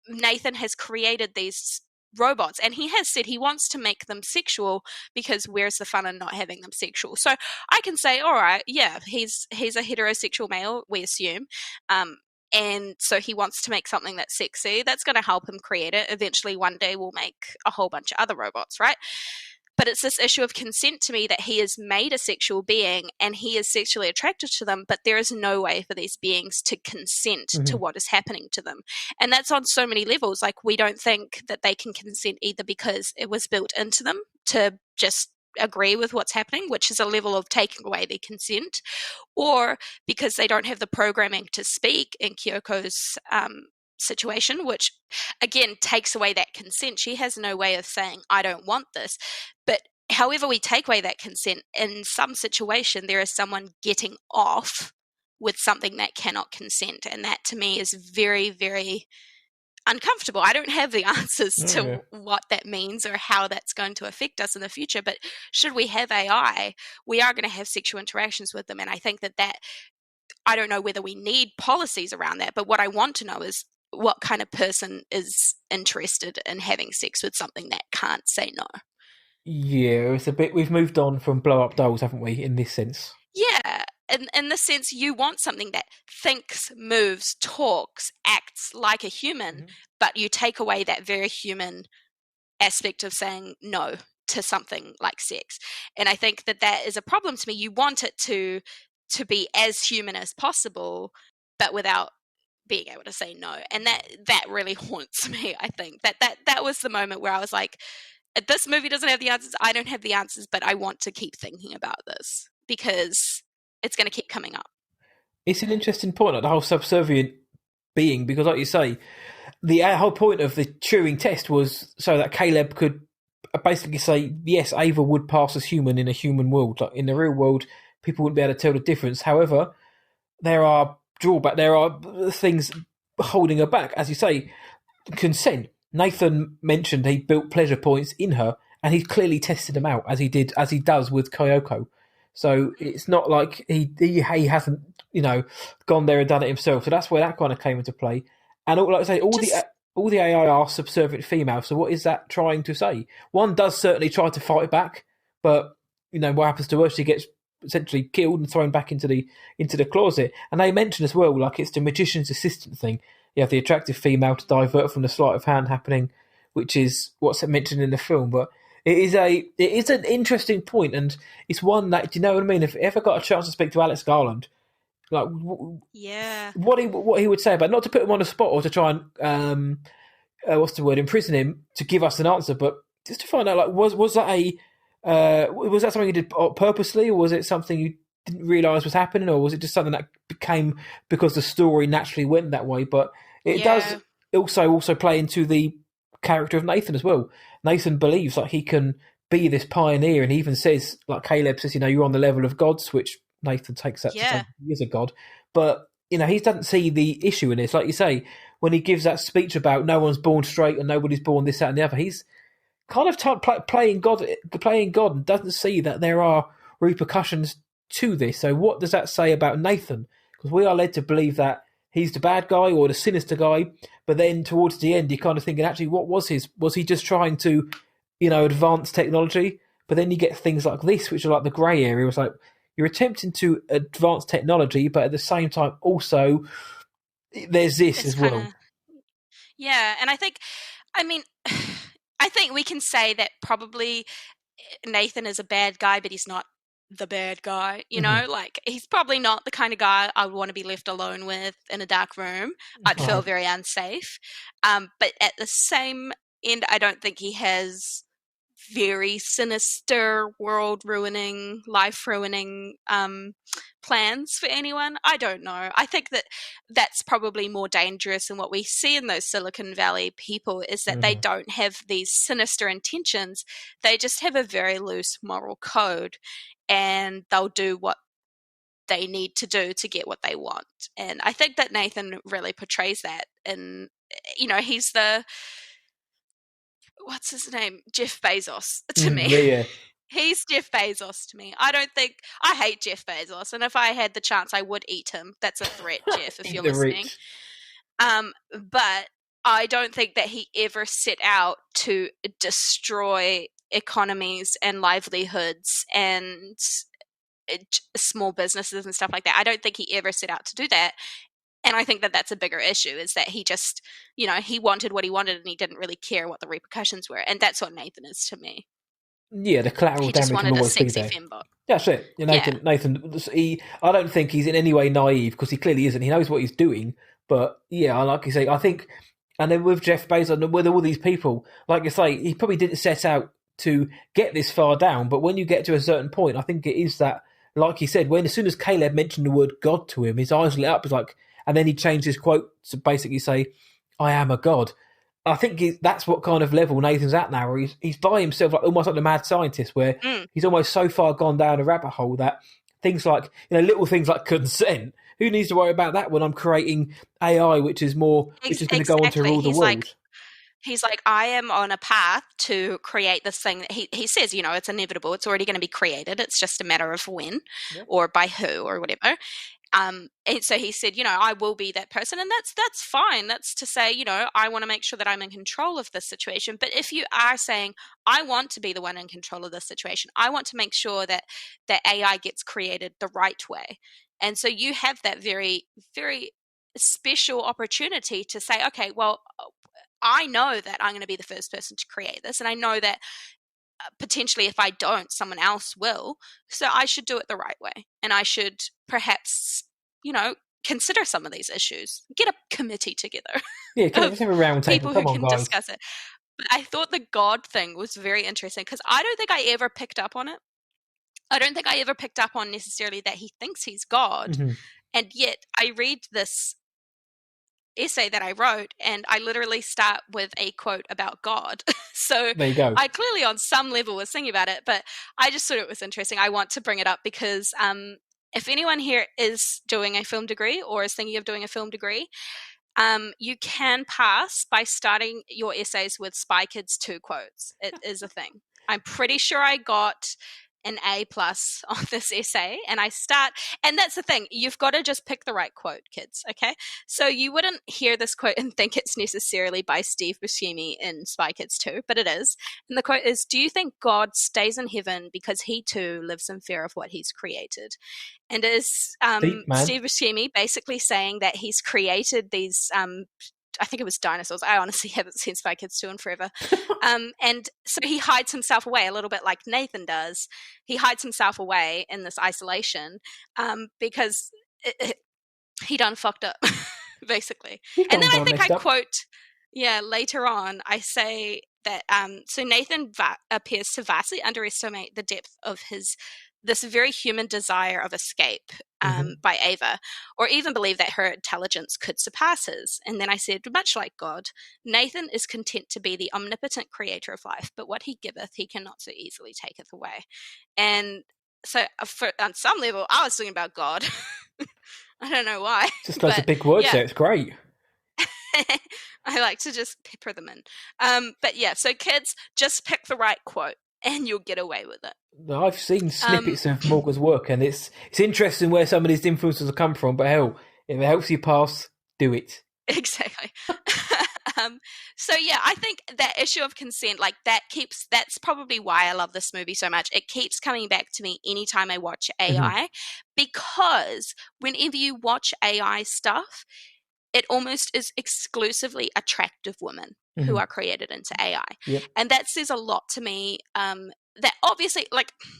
Nathan has created these robots, and he has said he wants to make them sexual because where's the fun in not having them sexual? So I can say, all right, yeah, he's a heterosexual male, we assume, and so he wants to make something that's sexy. That's going to help him create it. Eventually, one day, we'll make a whole bunch of other robots, right? But it's this issue of consent to me, that he is made a sexual being and he is sexually attracted to them, but there is no way for these beings to consent to what is happening to them. And that's on so many levels. Like, we don't think that they can consent either because it was built into them to just agree with what's happening, which is a level of taking away their consent, or because they don't have the programming to speak in Kyoko's situation, which again takes away that consent. She has no way of saying, I don't want this. But however we take away that consent, in some situation there is someone getting off with something that cannot consent, and that to me is very, very uncomfortable. I don't have the answers Yeah. to what that means or how that's going to affect us in the future. But should we have AI, we are going to have sexual interactions with them. And I think that I don't know whether we need policies around that, but what I want to know is what kind of person is interested in having sex with something that can't say no. Yeah, it's a bit. We've moved on from blow up dolls, haven't we? In this sense. Yeah. In the sense, you want something that thinks, moves, talks, acts like a human, but you take away that very human aspect of saying no to something like sex. And I think that is a problem to me. You want it to be as human as possible, but without being able to say no. And that really haunts me. I think that was the moment where I was like, this movie doesn't have the answers. I don't have the answers, but I want to keep thinking about this because it's going to keep coming up. It's an interesting point, like the whole subservient being, because like you say, the whole point of the Turing test was so that Caleb could basically say, yes, Ava would pass as human in a human world. Like in the real world, people wouldn't be able to tell the difference. However, there are drawbacks, there are things holding her back. As you say, consent. Nathan mentioned he built pleasure points in her, and he clearly tested them out, as he does with Kyoko. So it's not like he hasn't, gone there and done it himself. So that's where that kind of came into play. And like I say, all the AI are subservient female. So what is that trying to say? One does certainly try to fight back, but what happens to her? She gets essentially killed and thrown back into the closet. And they mention as well, like it's the magician's assistant thing. You have the attractive female to divert from the sleight of hand happening, which is what's mentioned in the film. But it is an interesting point, and it's one that, do you know what I mean? If I ever got a chance to speak to Alex Garland, like what he would say about, not to put him on the spot or to try and imprison him to give us an answer, but just to find out, like, was that something you did purposely, or was it something you didn't realise was happening, or was it just something that became because the story naturally went that way? But it does also play into the character of Nathan as well. Nathan believes like he can be this pioneer, and he even says, like Caleb says, you're on the level of gods, which Nathan takes that to say he is a god. But he doesn't see the issue in this. Like you say, when he gives that speech about no one's born straight and nobody's born this, that, and the other, he's kind of playing God, and doesn't see that there are repercussions to this. So what does that say about Nathan? Because we are led to believe that he's the bad guy or the sinister guy, but then towards the end, you're kind of thinking, actually, what was he just trying to, advance technology? But then you get things like this, which are like the grey area. It's like, you're attempting to advance technology, but at the same time, also, there's this as well. Yeah, and I think we can say that probably Nathan is a bad guy, but he's not the bad guy, like he's probably not the kind of guy I would want to be left alone with in a dark room. I'd feel very unsafe. But at the same end, I don't think he has very sinister, world-ruining, life-ruining plans for anyone. I don't know. I think that's probably more dangerous than what we see in those Silicon Valley people, is that they don't have these sinister intentions. They just have a very loose moral code, and they'll do what they need to do to get what they want. And I think that Nathan really portrays that. And, he's the... what's his name? Jeff Bezos to me. Yeah. He's Jeff Bezos to me. I hate Jeff Bezos, and if I had the chance, I would eat him. That's a threat, Jeff, if you're listening. But I don't think that he ever set out to destroy economies and livelihoods and small businesses and stuff like that. I don't think he ever set out to do that. And I think that that's a bigger issue, is that he just, he wanted what he wanted and he didn't really care what the repercussions were. And that's what Nathan is to me. Yeah, the collateral damage can always be there. fembot. That's it. Nathan, I don't think he's in any way naive, because he clearly isn't. He knows what he's doing. But yeah, like you say, I think, and then with Jeff Bezos and with all these people, like you say, he probably didn't set out to get this far down. But when you get to a certain point, I think it is that, like you said, as soon as Caleb mentioned the word God to him, his eyes lit up. It's like, and then he changed his quote to basically say, "I am a god." I think that's what kind of level Nathan's at now, where he's by himself, like almost like the mad scientist, where he's almost so far gone down a rabbit hole that things like, little things like consent. Who needs to worry about that when I'm creating AI, which is going to go on to Exactly. rule the world? He's like, I am on a path to create this thing that he says, it's inevitable. It's already going to be created. It's just a matter of when Yeah. or by who or whatever. And so he said, I will be that person. And that's fine. That's to say, I want to make sure that I'm in control of this situation. But if you are saying, I want to be the one in control of this situation, I want to make sure that AI gets created the right way. And so you have that very, very special opportunity to say, okay, well, I know that I'm going to be the first person to create this. And I know that potentially if I don't, someone else will. So I should do it the right way. And I should perhaps, consider some of these issues. Get a committee together. Yeah, let's have a round table. People Come who on, can guys. discuss it. But I thought the God thing was very interesting because I don't think I ever picked up on it. I don't think I ever picked up on necessarily that he thinks he's God. Mm-hmm. And yet I read this essay that I wrote and I literally start with a quote about God. So there you go. I clearly on some level was thinking about it, but I just thought it was interesting. I want to bring it up because if anyone here is doing a film degree or is thinking of doing a film degree, you can pass by starting your essays with Spy Kids 2 quotes. It is a thing. I'm pretty sure I got an A+ on this essay and and that's the thing, you've got to just pick the right quote, kids, okay? So you wouldn't hear this quote and think it's necessarily by Steve Buscemi in Spy Kids 2, but it is. And the quote is, do you think God stays in heaven because he too lives in fear of what he's created? And is Steve Buscemi basically saying that he's created these I think it was dinosaurs. I honestly haven't seen Spy Kids 2 in forever. And so he hides himself away a little bit like Nathan does. He hides himself away in this isolation because he done fucked up, basically. And then I think I quote, later on, I say that, so Nathan appears to vastly underestimate the depth of this very human desire of escape by Ava, or even believe that her intelligence could surpass his. And then I said, much like God, Nathan is content to be the omnipotent creator of life, but what he giveth, he cannot so easily taketh away. And so on some level, I was thinking about God. I don't know why. Just loads of big words there. It's great. I like to just pepper them in. But yeah, so kids, just pick the right quote and you'll get away with it. I've seen snippets of Morgan's work, and it's interesting where some of these influences have come from, but hell, if it helps you pass, do it. Exactly. So yeah, I think that issue of consent, like that's probably why I love this movie so much. It keeps coming back to me anytime I watch AI, because whenever you watch AI stuff, it almost is exclusively attractive women who are created into AI. Yep. And that says a lot to me. That obviously,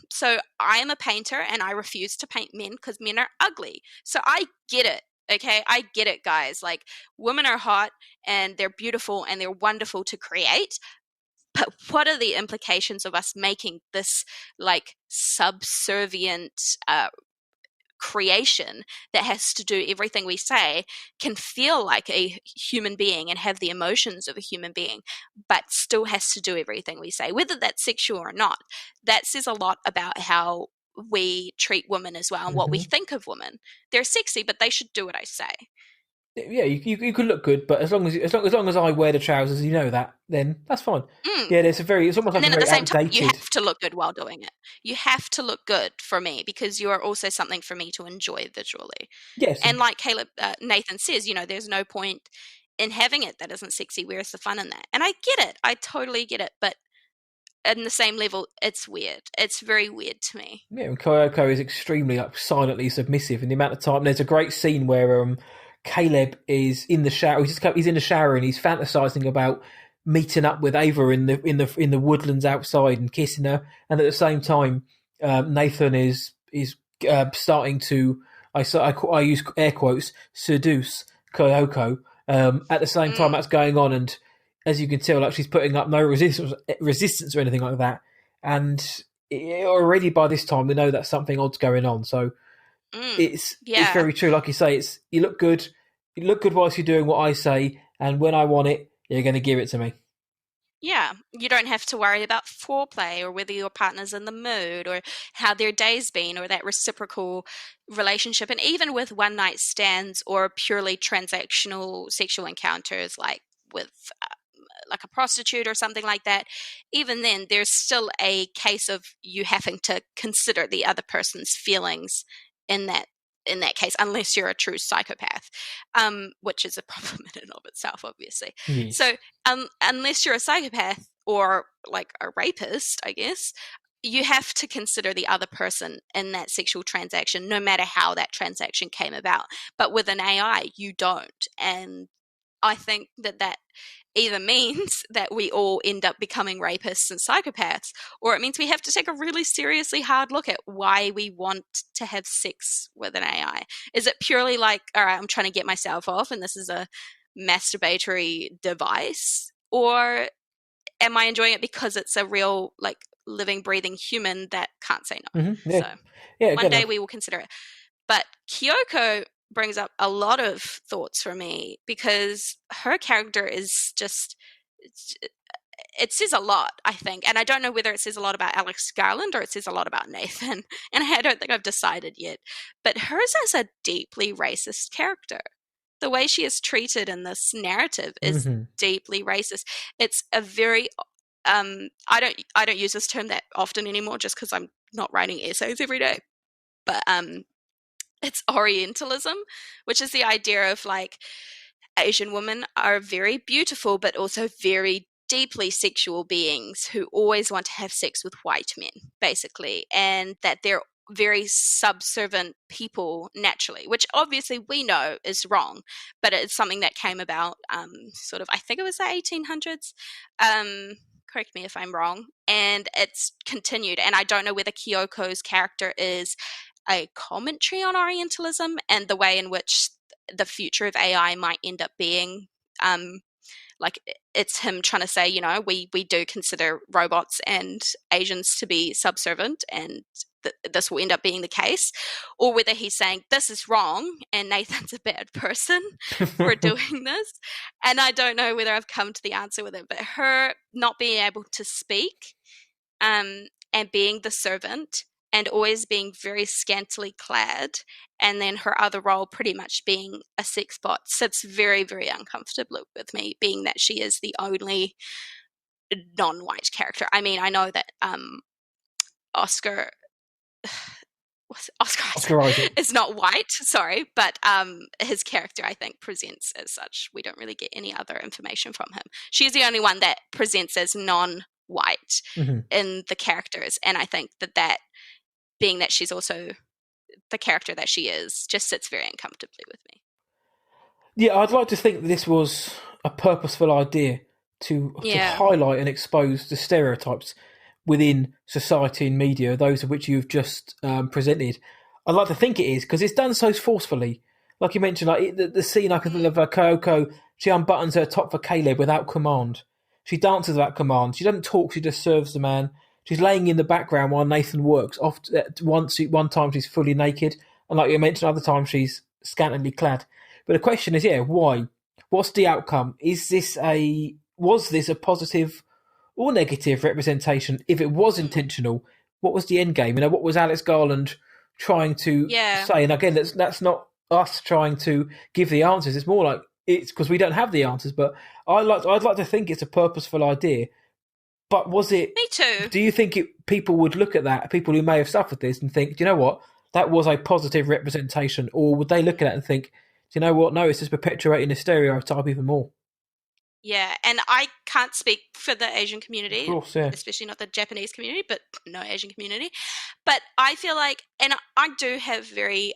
so I am a painter and I refuse to paint men because men are ugly. So I get it. Okay, I get it, guys. Like, women are hot and they're beautiful and they're wonderful to create. But what are the implications of us making this subservient creation that has to do everything we say, can feel like a human being and have the emotions of a human being, but still has to do everything we say, whether that's sexual or not? That says a lot about how we treat women as well and what we think of women. They're sexy, but they should do what I say. Yeah, you could look good, but as long as I wear the trousers, then that's fine. Yeah, it's almost like, and then at the same outdated. time, you have to look good while doing it. You have to look good for me because you are also something for me to enjoy visually. Yes, and like Nathan says, there's no point in having it that isn't sexy. Where's the fun in that? And I get it. I totally get it. But in the same level, it's weird. It's very weird to me. Yeah, and Kyoko is extremely silently submissive, and the amount of time. There's a great scene where Caleb is in the shower. He's in the shower and he's fantasizing about meeting up with Ava in the woodlands outside and kissing her. And at the same time, Nathan is starting to I use air quotes seduce Kyoko. At the same time that's going on, and as you can tell, she's putting up no resistance or anything like that. And already by this time, we know that something odd's going on. So. It's very true. Like you say, you look good. You look good whilst you're doing what I say, and when I want it, you're going to give it to me. Yeah, you don't have to worry about foreplay or whether your partner's in the mood or how their day's been or that reciprocal relationship. And even with one night stands or purely transactional sexual encounters, like with like a prostitute or something like that, even then, there's still a case of you having to consider the other person's feelings in that case, unless you're a true psychopath, which is a problem in and of itself, obviously. Yes. So, unless you're a psychopath or like a rapist, I guess, you have to consider the other person in that sexual transaction, no matter how that transaction came about. But with an AI, you don't. And I think that either means that we all end up becoming rapists and psychopaths, or it means we have to take a really seriously hard look at why we want to have sex with an AI. Is it purely like, all right, I'm trying to get myself off and this is a masturbatory device? Or am I enjoying it because it's a real, like, living, breathing human that can't say no? Yeah. So Yeah. one Again, day we will consider it. But Kyoko brings up a lot of thoughts for me because her character is just it says a lot, I think. And I don't know whether it says a lot about Alex Garland or it says a lot about Nathan. And I don't think I've decided yet. But hers is a deeply racist character. The way she is treated in this narrative is hmm deeply racist. It's a very I don't use this term that often anymore just because I'm not writing essays every day. But it's Orientalism, which is the idea of like Asian women are very beautiful, but also very deeply sexual beings who always want to have sex with white men, basically, and that they're very subservient people naturally, which obviously we know is wrong, but it's something that came about sort of, I think it was the 1800s. Correct me if I'm wrong. And it's continued. And I don't know whether Kyoko's character is a commentary on Orientalism and the way in which the future of AI might end up being. Like it's him trying to say, we do consider robots and Asians to be subservient, and this will end up being the case, or whether he's saying this is wrong and Nathan's a bad person for doing this. And I don't know whether I've come to the answer with it, but her not being able to speak and being the servant and always being very scantily clad, and then her other role pretty much being a sex bot sits very, very uncomfortably with me, being that she is the only non-white character. I mean, I know that Oscar Oscar Oscar Isaac Isaac. is not white, sorry, but his character, I think, presents as such. We don't really get any other information from him. She's the only one that presents as non-white hmm in the characters, and I think that being that she's also the character that she is just sits very uncomfortably with me. Yeah, I'd like to think that this was a purposeful idea to Yeah. highlight and expose the stereotypes within society and media, those of which you've just presented. I'd like to think it is because it's done so forcefully. Like you mentioned, like the scene I can think of Kyoko, she unbuttons her top for Caleb without command. She dances without command. She doesn't talk. She just serves the man. She's laying in the background while Nathan works. One time she's fully naked, and like you mentioned, other times she's scantily clad. But the question is, yeah, why? What's the outcome? Was this a positive or negative representation? If it was intentional, what was the end game? What was Alex Garland trying to Yeah. say? And again, that's not us trying to give the answers. It's more like it's because we don't have the answers. But I'd like to think it's a purposeful idea. But was it? Me too. Do you think people would look at that, people who may have suffered this, and think, do you know what, that was a positive representation, or would they look at it and think, do you know what, no, it's just perpetuating the stereotype even more? Yeah, and I can't speak for the Asian Of community, course, yeah. especially not the Japanese community, but no Asian community. But I feel like, and I do have very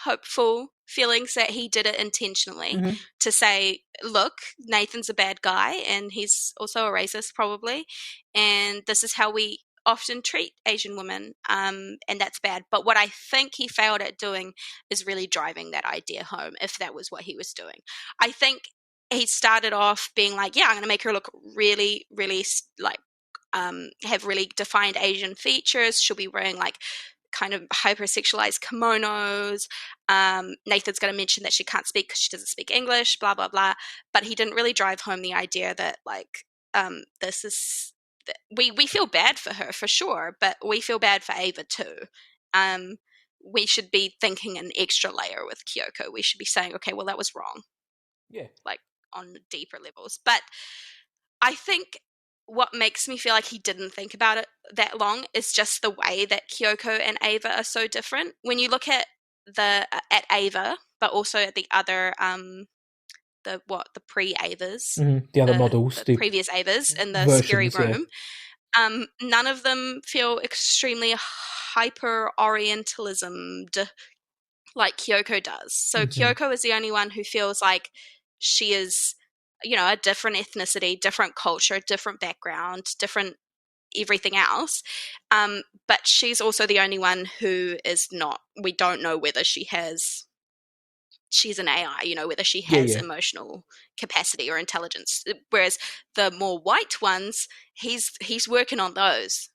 hopeful feelings that he did it intentionally hmm to say, look, Nathan's a bad guy and he's also a racist probably, and this is how we often treat Asian women, and that's bad. But what I think he failed at doing is really driving that idea home, if that was what he was doing. I think he started off being like, yeah, I'm going to make her look really, really like have really defined Asian features. She'll be wearing like kind of hypersexualized kimonos. Nathan's going to mention that she can't speak because she doesn't speak English, blah, blah, blah. But he didn't really drive home the idea that like this is we feel bad for her for sure, but we feel bad for Ava too. We should be thinking an extra layer with Kyoko. We should be saying, okay, well, that was wrong. Yeah. Like on deeper levels. But I think what makes me feel like he didn't think about it that long is just the way that Kyoko and Ava are so different. When you look at Ava, but also at the other the pre-Avas, The other models, the the previous Avas in the scary versions, yeah. room. None of them feel extremely hyper orientalismed like Kyoko does. So Kyoko is the only one who feels like she is, a different ethnicity, different culture, different background, different everything else. But she's also the only one who is not. We don't know whether she's an AI, whether she has emotional capacity or intelligence. Whereas the more white ones, he's working on those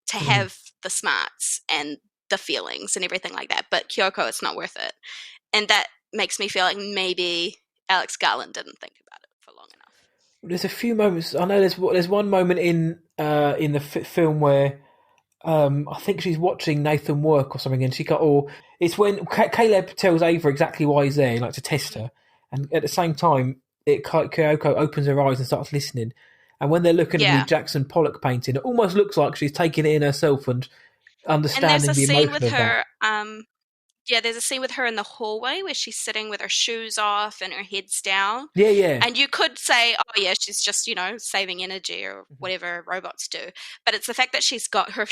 to have the smarts and the feelings and everything like that. But Kyoko, it's not worth it. And that makes me feel like maybe Alex Garland didn't think about it for long enough. There's a few moments. I know there's one moment in the film where I think she's watching Nathan work or something, and it's when Caleb tells Ava exactly why he's there, like to test her, and at the same time, Kyoko opens her eyes and starts listening, and when they're looking at the Jackson Pollock painting, it almost looks like she's taking it in herself and understanding the emotion of that. There's a scene with her in the hallway where she's sitting with her shoes off and her head's down. Yeah. And you could say, oh, yeah, she's just, saving energy or whatever robots do. But it's the fact that she's got her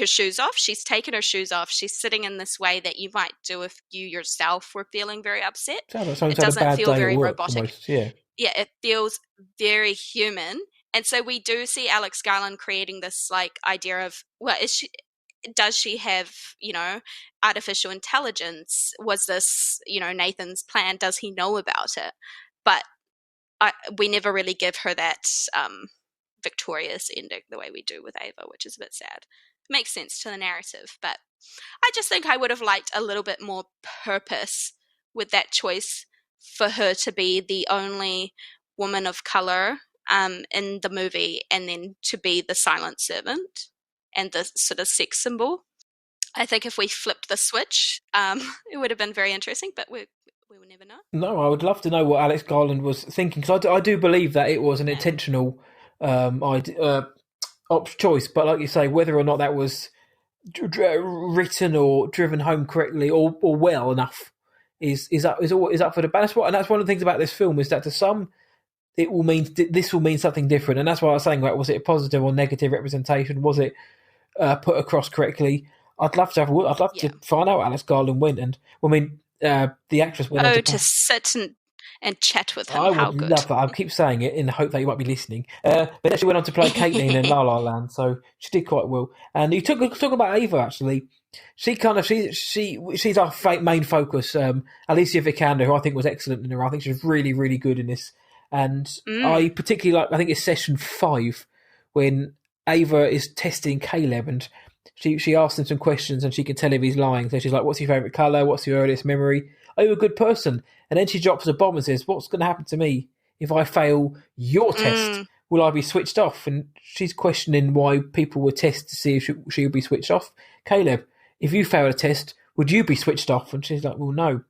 shoes off. She's taken her shoes off. She's sitting in this way that you might do if you yourself were feeling very upset. It doesn't feel very work, robotic. Almost, yeah. Yeah, it feels very human. And so we do see Alex Garland creating this, idea of, well, does she have, artificial intelligence? Was this, Nathan's plan? Does he know about it? But we never really give her that victorious ending the way we do with Ava, which is a bit sad. Makes sense to the narrative, but I just think I would have liked a little bit more purpose with that choice for her to be the only woman of color in the movie, and then to be the silent servant and the sort of sex symbol. I think if we flipped the switch, it would have been very interesting, but we will never know. No, I would love to know what Alex Garland was thinking, because I do believe that it was an intentional choice, but like you say, whether or not that was written or driven home correctly or well enough is up for debate. That's one of the things about this film, is that to some this will mean something different, and that's why I was saying, like, was it a positive or negative representation? Was it put across correctly? I'd love to find out Alex Garland went, and the actress went to sit and chat with him. I would love that. I keep saying it in the hope that you might be listening. But then she went on to play Caitlin in La La Land, so she did quite well. And you talk about Ava, actually. She's our main focus. Alicia Vikander, who I think was excellent in her. I think she was really, really good in this. And I particularly like, I think it's session 5, when Ava is testing Caleb, and she asks him some questions, and she can tell if he's lying. So she's like, what's your favourite colour? What's your earliest memory? Are you a good person? And then she drops a bomb and says, what's going to happen to me if I fail your test? Will I be switched off? And she's questioning why people would test to see if she would be switched off. Caleb, if you fail a test, would you be switched off? And she's like, well, no.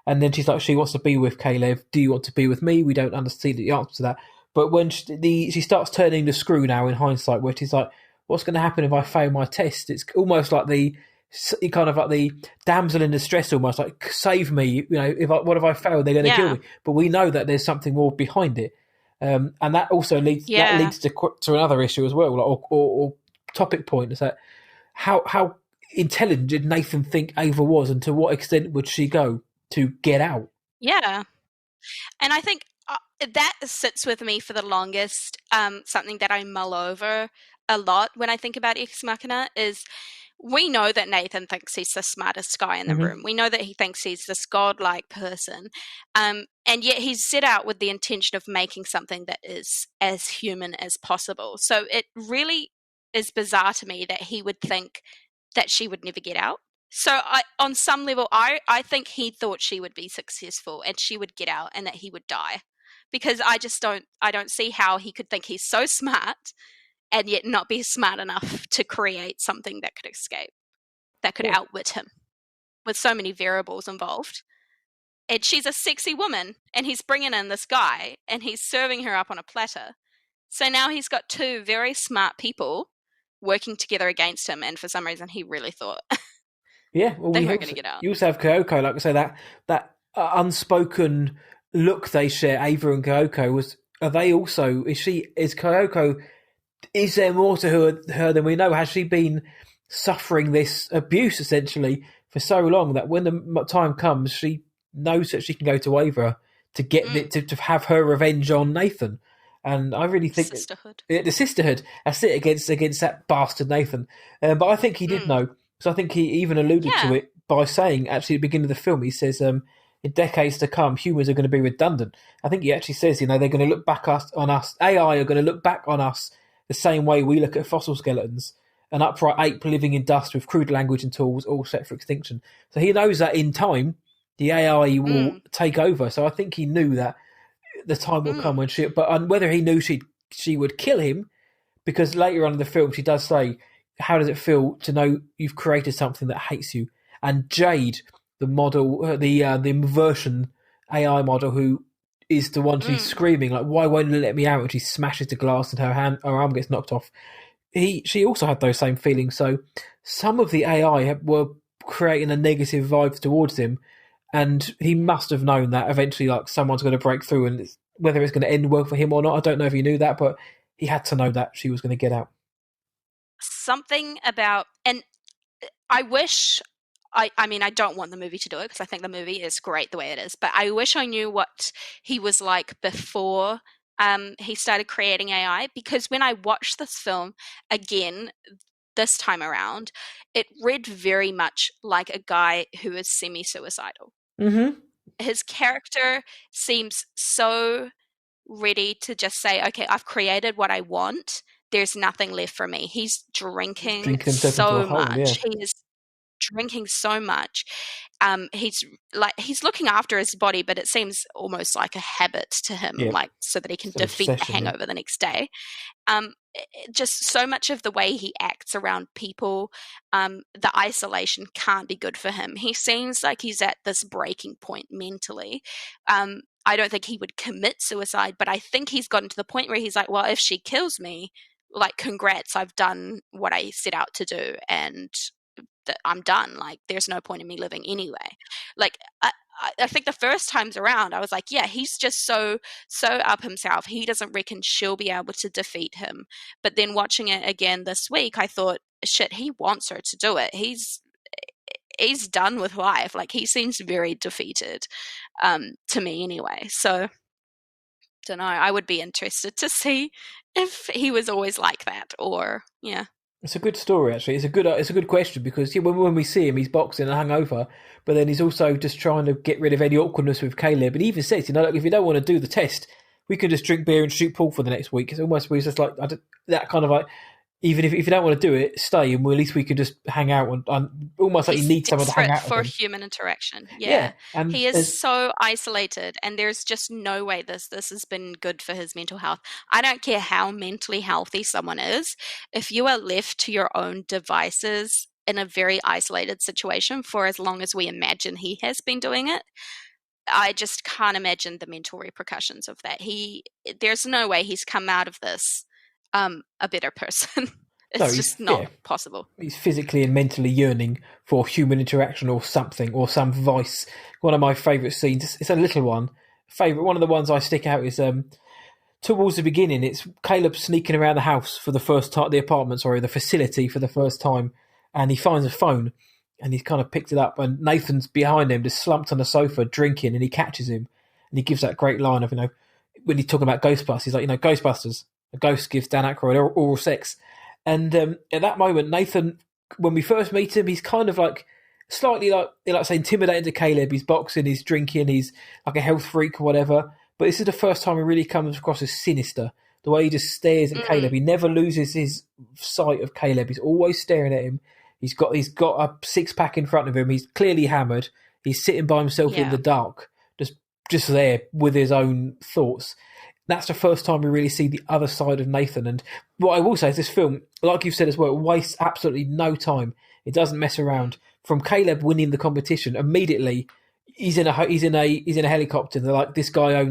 And then she's like, she wants to be with Caleb. Do you want to be with me? We don't understand the answer to that. But when she starts turning the screw now in hindsight, where she's like, what's going to happen if I fail my test? It's almost like the damsel in distress, almost like, save me. What if I fail? They're going to kill me. But we know that there's something more behind it, and that also leads to another issue as well, or topic point, is that how intelligent did Nathan think Ava was, and to what extent would she go to get out? Yeah, and I think that sits with me for the longest. Something that I mull over a lot when I think about Ex Machina is, we know that Nathan thinks he's the smartest guy in the room. We know that he thinks he's this godlike person. And yet he's set out with the intention of making something that is as human as possible. So it really is bizarre to me that he would think that she would never get out. So on some level, I think he thought she would be successful and she would get out and that he would die. because I don't see how he could think he's so smart and yet not be smart enough to create something that could escape, that could outwit him, with so many variables involved. And she's a sexy woman, and he's bringing in this guy, and he's serving her up on a platter. So now he's got two very smart people working together against him, and for some reason he really thought Yeah, well, they weren't going to get out. You also have Kyoko, like I say, that unspoken look they share, Ava and Kyoko, is Kyoko, is there more to her than we know? Has she been suffering this abuse, essentially, for so long that when the time comes, she knows that she can go to Ava to get to have her revenge on Nathan? And I really think the sisterhood, that's it, against that bastard Nathan. But I think he did know, because I think he even alluded to it by saying, actually, at the beginning of the film, he says, in decades to come, humans are going to be redundant. I think he actually says, they're going to look back on us. AI are going to look back on us the same way we look at fossil skeletons, an upright ape living in dust with crude language and tools, all set for extinction. So he knows that in time, the AI will take over. So I think he knew that the time will come when but whether he knew she would kill him, because later on in the film she does say, how does it feel to know you've created something that hates you? And Jade, the model, the version AI model, who is the one she's screaming, like, why won't you let me out? And she smashes the glass and her arm gets knocked off. She also had those same feelings. So some of the AI were creating a negative vibe towards him, and he must have known that eventually, like, someone's going to break through, and whether it's going to end well for him or not, I don't know if he knew that, but he had to know that she was going to get out. Something about, and I wish, I mean, I don't want the movie to do it, because I think the movie is great the way it is, but I wish I knew what he was like before he started creating AI, because when I watched this film again this time around, it read very much like a guy who is semi-suicidal. Mm-hmm. His character seems so ready to just say, okay, I've created what I want. There's nothing left for me. He's drinking so much. Yeah. He is drinking so much. He's looking after his body, but it seems almost like a habit to him, like, so that he can defeat the hangover the next day. Just so much of the way he acts around people, the isolation can't be good for him. He seems like he's at this breaking point mentally. I don't think he would commit suicide, but I think he's gotten to the point where he's like, well, if she kills me, like, congrats, I've done what I set out to do, and I'm done. Like, there's no point in me living anyway. Like, I think the first times around, I was like, yeah, he's just so up himself. He doesn't reckon she'll be able to defeat him. But then watching it again this week, I thought, shit, he wants her to do it. He's done with life. Like, he seems very defeated, to me anyway. So, don't know. I would be interested to see if he was always like that, or yeah. It's a good story, actually. It's a good question, because when we see him, he's boxing and hungover, but then he's also just trying to get rid of any awkwardness with Caleb. And he even says, look, if you don't want to do the test, we could just drink beer and shoot pool for the next week. It's almost just like that kind of like, even if you don't want to do it, stay, and at least we could just hang out, and almost like you need someone to hang out for with human interaction. Yeah. And he is so isolated, and there's just no way this has been good for his mental health. I don't care how mentally healthy someone is, if you are left to your own devices in a very isolated situation for as long as we imagine he has been doing it, I just can't imagine the mental repercussions of that. There's no way he's come out of this a better person. It's just not possible. He's physically and mentally yearning for human interaction or something, or some vice. One of my favourite scenes, it's a little one. One of the ones I stick out is towards the beginning. It's Caleb sneaking around the house for the first time, the facility for the first time, and he finds a phone, and he's kind of picked it up, and Nathan's behind him, just slumped on the sofa drinking, and he catches him, and he gives that great line of, when he's talking about Ghostbusters, he's like, Ghostbusters, a ghost gives Dan Aykroyd oral sex. And at that moment, Nathan, when we first meet him, he's kind of like slightly say intimidating to Caleb. He's boxing, he's drinking, he's like a health freak or whatever. But this is the first time he really comes across as sinister. The way he just stares at Caleb, he never loses his sight of Caleb. He's always staring at him. He's got a 6-pack in front of him. He's clearly hammered. He's sitting by himself in the dark, just just there with his own thoughts. That's the first time we really see the other side of Nathan. And what I will say is this film, like you've said as well, wastes absolutely no time. It doesn't mess around. From Caleb winning the competition, immediately he's in a helicopter. They're like, this guy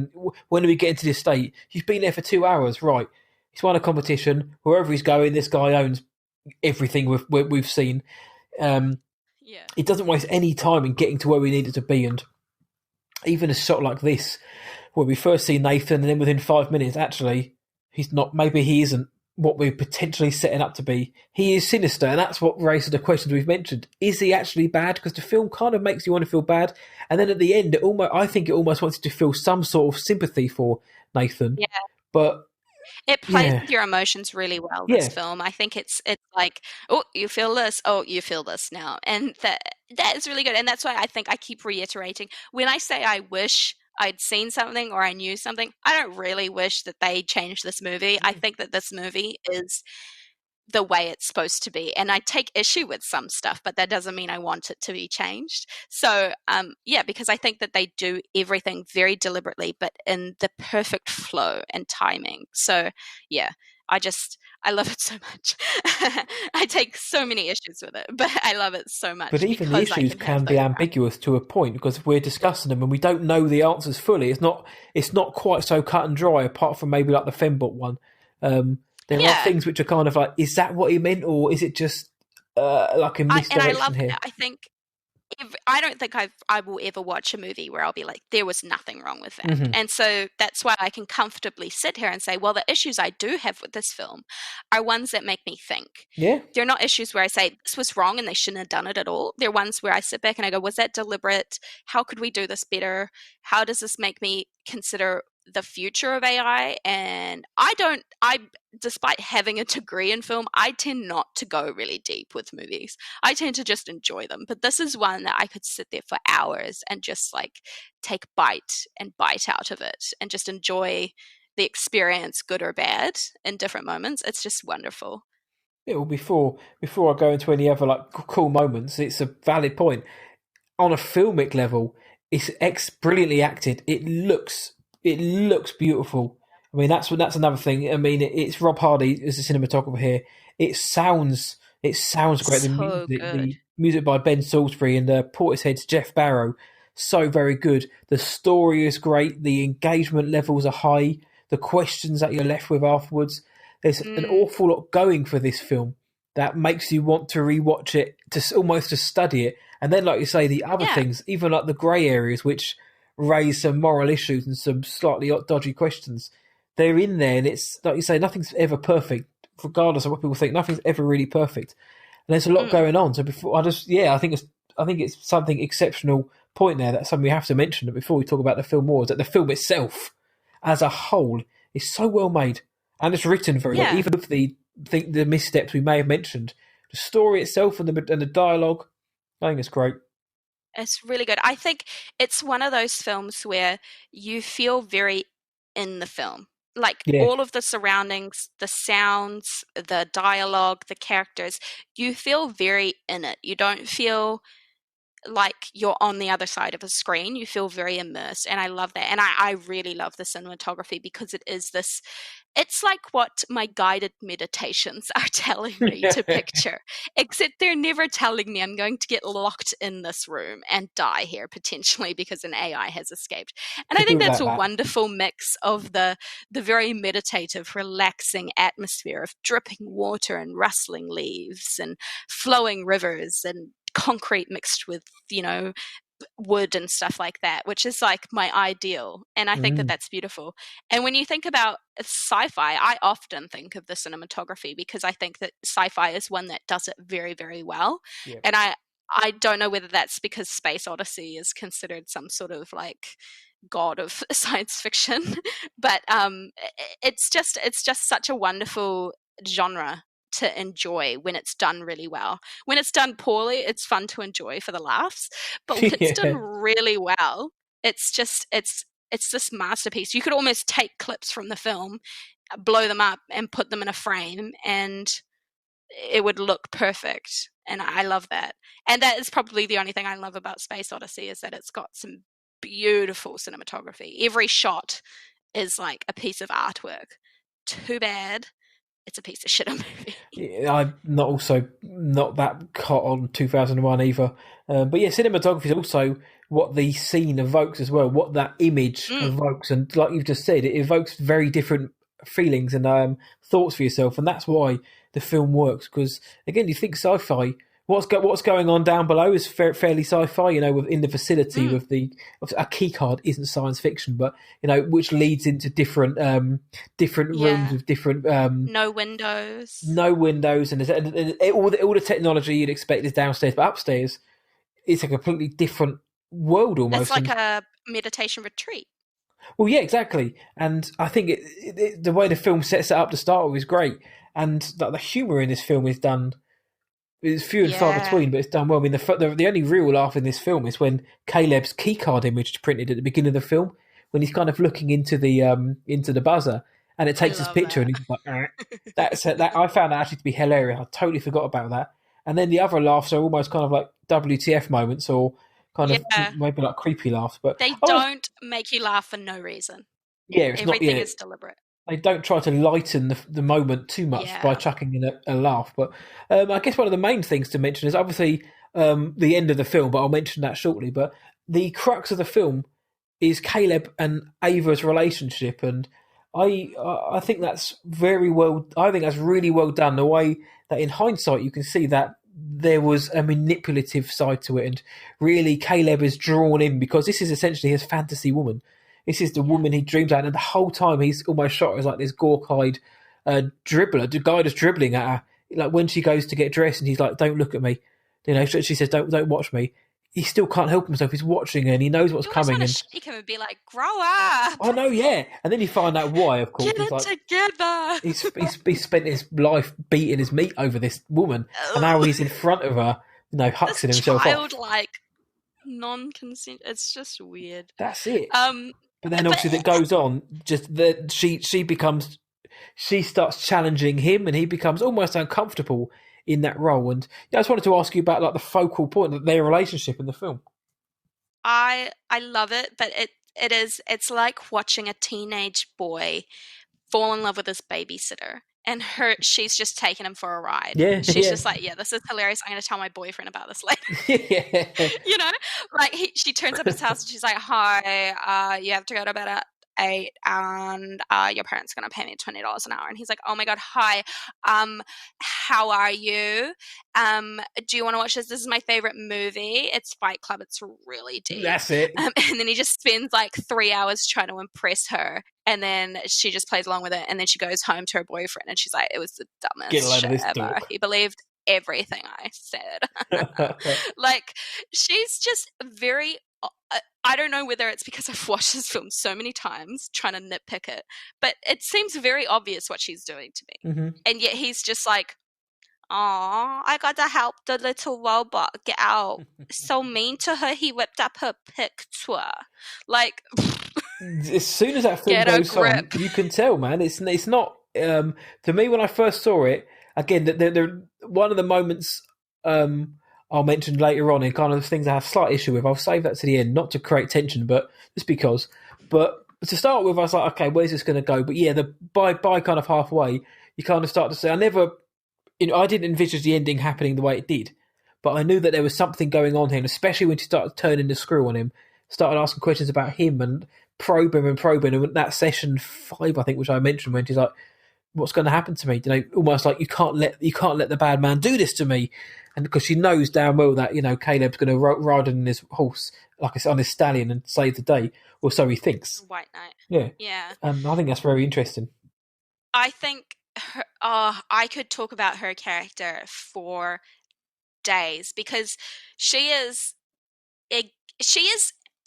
when do we get into this state? He's been there for 2 hours, right? He's won a competition. Wherever he's going, this guy owns everything we've seen. It doesn't waste any time in getting to where we need it to be. And even a shot like this, where we first see Nathan, and then within 5 minutes, actually, he's not. Maybe he isn't what we're potentially setting up to be. He is sinister, and that's what raises the questions we've mentioned. Is he actually bad? Because the film kind of makes you want to feel bad, and then at the end, I think it almost wants you to feel some sort of sympathy for Nathan. Yeah. But it plays with your emotions really well, this film. I think it's like, oh, you feel this, oh, you feel this now. And that is really good. And that's why I think I keep reiterating. When I say I wish I'd seen something or I knew something, I don't really wish that they changed this movie. I think that this movie is the way it's supposed to be. And I take issue with some stuff, but that doesn't mean I want it to be changed. So, because I think that they do everything very deliberately, but in the perfect flow and timing. So, yeah, I love it so much. I take so many issues with it, but I love it so much. But even the issues can be ambiguous to a point, because we're discussing them and we don't know the answers fully. It's not quite so cut and dry, apart from maybe like the Fembot one. There are things which are kind of like, is that what he meant, or is it just like a misdirection here? I think I don't think I will ever watch a movie where I'll be like, there was nothing wrong with that. Mm-hmm. And so that's why I can comfortably sit here and say, well, the issues I do have with this film are ones that make me think. Yeah. They're not issues where I say, this was wrong and they shouldn't have done it at all. They're ones where I sit back and I go, was that deliberate? How could we do this better? How does this make me consider the future of AI? And despite having a degree in film, I tend not to go really deep with movies. I tend to just enjoy them. But this is one that I could sit there for hours and just like take bite out of it and just enjoy the experience, good or bad, in different moments. It's just wonderful. Yeah, well, before I go into any other like cool moments, it's a valid point. On a filmic level, it's brilliantly acted. It looks beautiful. I mean, that's another thing. I mean, it's Rob Hardy as the cinematographer here. It sounds great. So the music by Ben Salisbury and Portishead's Jeff Barrow, so very good. The story is great. The engagement levels are high. The questions that you're left with afterwards. There's an awful lot going for this film that makes you want to rewatch it, almost to study it. And then, like you say, the other things, even like the grey areas, which raise some moral issues and some slightly dodgy questions, they're in there. And it's like you say, nothing's ever perfect, regardless of what people think. Nothing's ever really perfect, and there's a lot going on. So I think it's something exceptional point there. That's something we have to mention that before we talk about the film more, is that the film itself, as a whole, is so well made and it's written very well. Even with the missteps we may have mentioned, the story itself and the dialogue, I think it's great. It's really good. I think it's one of those films where you feel very in the film. Like all of the surroundings, the sounds, the dialogue, the characters, you feel very in it. You don't feel like you're on the other side of a screen. You feel very immersed, and I love that. And I really love the cinematography, because it is this, it's like what my guided meditations are telling me to picture, except they're never telling me I'm going to get locked in this room and die here potentially because an AI has escaped. And I think that's a wonderful mix of the very meditative, relaxing atmosphere of dripping water and rustling leaves and flowing rivers and concrete mixed with, wood and stuff like that, which is like my ideal. And I think that that's beautiful. And when you think about sci-fi, I often think of the cinematography, because I think that sci-fi is one that does it very, very well. Yeah. And I don't know whether that's because Space Odyssey is considered some sort of like god of science fiction, but it's just such a wonderful genre to enjoy when it's done really well. When it's done poorly, it's fun to enjoy for the laughs, but when it's done really well, it's this masterpiece. You could almost take clips from the film, blow them up and put them in a frame, and it would look perfect. And I love that. And that is probably the only thing I love about Space Odyssey, is that it's got some beautiful cinematography. Every shot is like a piece of artwork. Too bad it's a piece of shit movie. Yeah, I'm not that hot on 2001 either. But yeah, cinematography is also what the scene evokes as well, what that image evokes. And like you've just said, it evokes very different feelings and thoughts for yourself. And that's why the film works. Because, again, you think sci-fi, what's going on down below is fairly sci-fi, in the facility with a key card isn't science fiction, but, which leads into different rooms with different... no windows. No windows, and all the technology you'd expect is downstairs, but upstairs it's a completely different world almost. It's like a meditation retreat. Well, yeah, exactly. And I think the way the film sets it up to start with is great, and the humour in this film is done. It's few and far between, but it's done well. I mean, the only real laugh in this film is when Caleb's keycard image is printed at the beginning of the film, when he's kind of looking into the buzzer, and it takes his picture, and he's like, that I found that actually to be hilarious. I totally forgot about that. And then the other laughs are almost kind of like WTF moments, or kind of maybe like creepy laughs. But they don't make you laugh for no reason. Yeah, it's everything is deliberate. They don't try to lighten the moment too much by chucking in a laugh. But I guess one of the main things to mention is obviously the end of the film, but I'll mention that shortly. But the crux of the film is Caleb and Ava's relationship, and I think that's very well. I think that's really well done. The way that, in hindsight, you can see that there was a manipulative side to it, and really Caleb is drawn in because this is essentially his fantasy woman. This is the woman he dreams of, and the whole time he's almost shot as like this gawk-eyed dribbler. The guy just dribbling at her. Like when she goes to get dressed, and he's like, "Don't look at me," she says, "Don't watch me." He still can't help himself. He's watching her, and he knows what's coming. You almost want to shake him and be like, "Grow up!" I know, yeah. And then you find out why. Of course, get it together. He's spent his life beating his meat over this woman, and now he's in front of her, huxing himself off. Childlike, non-consent. It's just weird. That's it. But then obviously that goes on. Just that she starts challenging him, and he becomes almost uncomfortable in that role. And I just wanted to ask you about like the focal point of their relationship in the film. I love it, but it's like watching a teenage boy fall in love with his babysitter, and she's just taking him for a ride. Yeah, she's just like, this is hilarious. I'm going to tell my boyfriend about this later. Like she turns up at his house and she's like, "Hi, you have to go to bed at 8, and your parents are going to pay me $20 an hour." And he's like, "Oh my god, hi, how are you? Do you want to watch this? This is my favorite movie. It's Fight Club. It's really deep." That's it. And then he just spends like 3 hours trying to impress her, and then she just plays along with it, and then she goes home to her boyfriend, and she's like, "It was the dumbest shit ever. Dork. He believed everything I said." Like, she's just very... I don't know whether it's because I've watched this film so many times trying to nitpick it, but it seems very obvious what she's doing to me. Mm-hmm. And yet he's just like, "Oh, I got to help the little robot get out." So mean to her, he whipped up her picture. Like, as soon as that film goes on, you can tell, man. It's not to me when I first saw it. Again, the one of the moments I'll mention later on in kind of things I have slight issue with. I'll save that to the end, not to create tension, but just because. But to start with, I was like, okay, where's this going to go? But yeah, by kind of halfway, you kind of start to say, I didn't envisage the ending happening the way it did, but I knew that there was something going on here, and especially when she started turning the screw on him, started asking questions about him and probing, and that session 5, I think, which I mentioned, when she's like, "What's going to happen to me?" Almost like you can't let the bad man do this to me. And because she knows damn well that, Caleb's going to ride on his horse, like I said, on his stallion, and save the day, or so he thinks. White Knight. Yeah. Yeah. I think that's very interesting. I think I could talk about her character for days, because she is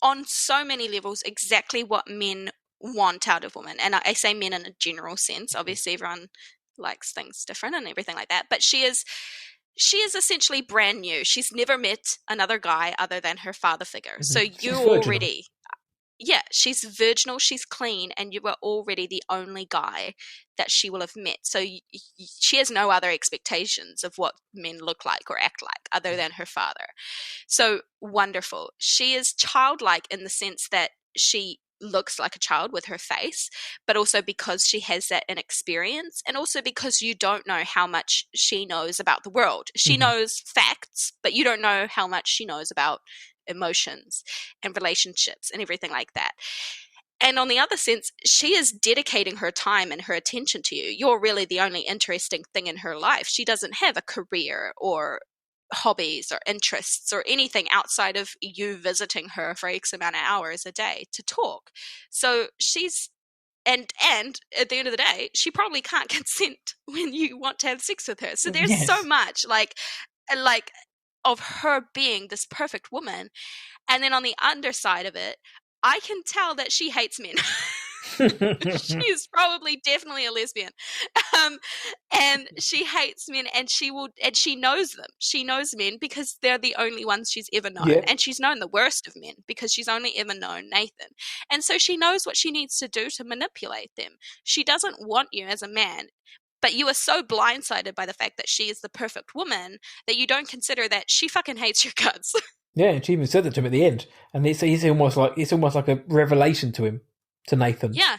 on so many levels exactly what men want out of women. And I say men in a general sense. Obviously, everyone likes things different and everything like that. But she is essentially brand new. She's never met another guy other than her father figure. Mm-hmm. So you already... yeah, she's virginal, she's clean, and you are already the only guy that she will have met. So she has no other expectations of what men look like or act like other than her father. So wonderful. She is childlike in the sense that she looks like a child with her face, but also because she has that inexperience, and also because you don't know how much she knows about the world. She knows facts, but you don't know how much she knows about emotions and relationships and everything like that. And on the other sense, she is dedicating her time and her attention to you. You're really the only interesting thing in her life. She doesn't have a career or hobbies or interests or anything outside of you visiting her for X amount of hours a day to talk. So she's and at the end of the day, she probably can't consent when you want to have sex with her. So there's so much like of her being this perfect woman. And then on the underside of it, I can tell that she hates men. She's probably definitely a lesbian. And she hates men, and she knows them. She knows men because they're the only ones she's ever known. Yeah. And she's known the worst of men because she's only ever known Nathan. And so she knows what she needs to do to manipulate them. She doesn't want you as a man, but you are so blindsided by the fact that she is the perfect woman that you don't consider that she fucking hates your guts. Yeah, and she even said that to him at the end, and it's almost like a revelation to him, to Nathan. Yeah,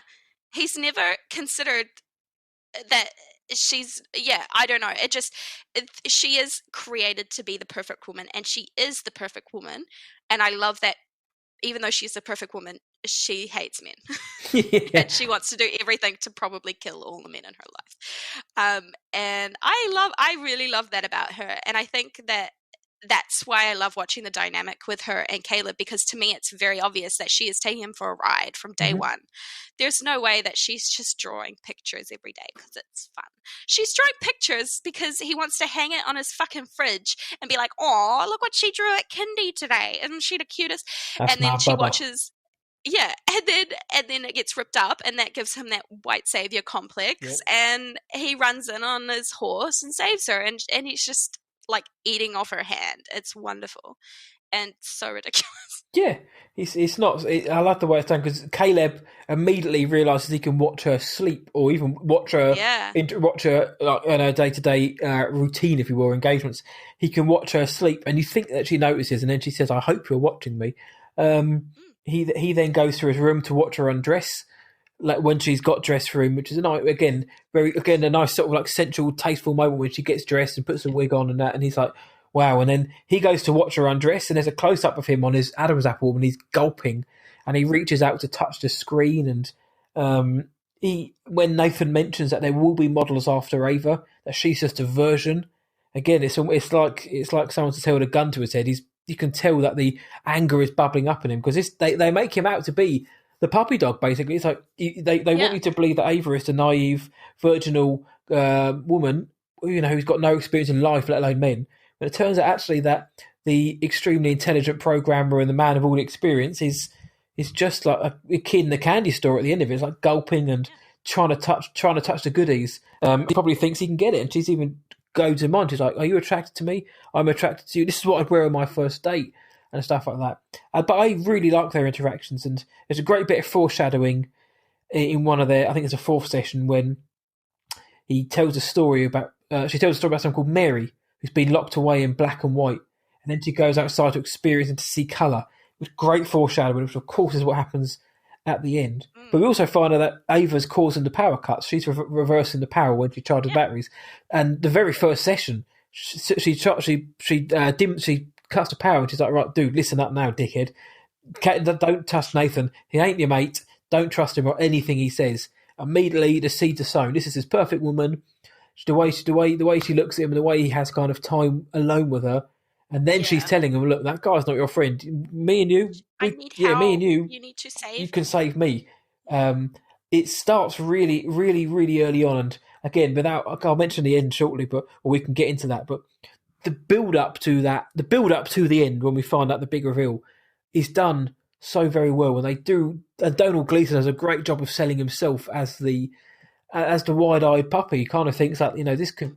he's never considered that I don't know. She is created to be the perfect woman, and she is the perfect woman. And I love that even though she's the perfect woman, she hates men. Yeah. And she wants to do everything to probably kill all the men in her life. And I really love that about her. And I think that's why I love watching the dynamic with her and Caleb, because to me it's very obvious that she is taking him for a ride from day one. There's no way that she's just drawing pictures every day because it's fun. She's drawing pictures because he wants to hang it on his fucking fridge and be like, oh, look what she drew at kindy today. Isn't she the cutest? That's and then she Bubba. watches... Yeah, and then it gets ripped up, and that gives him that white savior complex, and he runs in on his horse and saves her, and he's just like eating off her hand. It's wonderful and so ridiculous. Yeah, it's not. I like the way it's done because Caleb immediately realizes he can watch her sleep, or even watch her like in her day-to-day routine, if you will, engagements. He can watch her sleep, and you think that she notices, and then she says, "I hope you're watching me." He then goes to his room to watch her undress, like when she's got dressed for him, which is a nice sort of like sensual, tasteful moment when she gets dressed and puts a wig on and that, and he's like, wow. And then he goes to watch her undress, and there's a close up of him on his Adam's apple, and he's gulping, and he reaches out to touch the screen, and when Nathan mentions that there will be models after Ava, that she's just a version. Again, it's like someone to held a gun to his head. You can tell that the anger is bubbling up in him because they make him out to be the puppy dog, basically. It's like they want you to believe that Ava is the naive, virginal woman, who's got no experience in life, let alone men. But it turns out actually that the extremely intelligent programmer and the man of all experience is just like a kid in a candy store at the end of it. It's like gulping and trying to touch the goodies. He probably thinks he can get it, and she's even goes in mind. She's like, "Are you attracted to me? I'm attracted to you. This is what I'd wear on my first date," and stuff like that. But I really like their interactions, and there's a great bit of foreshadowing in one of their, I think it's a fourth session, when he tells a story about, she tells a story about someone called Mary, who's been locked away in black and white, and then she goes outside to experience and to see colour. It was great foreshadowing, which of course is what happens at the end. But we also find out that Ava's causing the power cuts. She's reversing the power when she charges batteries. And the very first session, she cuts the power, and she's like, "Right, dude, listen up now, dickhead. Don't trust Nathan. He ain't your mate. Don't trust him or anything he says." Immediately, the seeds are sown. This is his perfect woman. The way she looks at him, and the way he has kind of time alone with her. And then she's telling him, "Look, that guy's not your friend. Me and you, I need help. me and you. You need to save. You can save me." It starts really, really, really early on, and again, I'll mention the end shortly, or we can get into that. But the build up to the end, when we find out the big reveal, is done so very well. And they do. And Donald Gleason does a great job of selling himself as the wide-eyed puppy. He kind of thinks that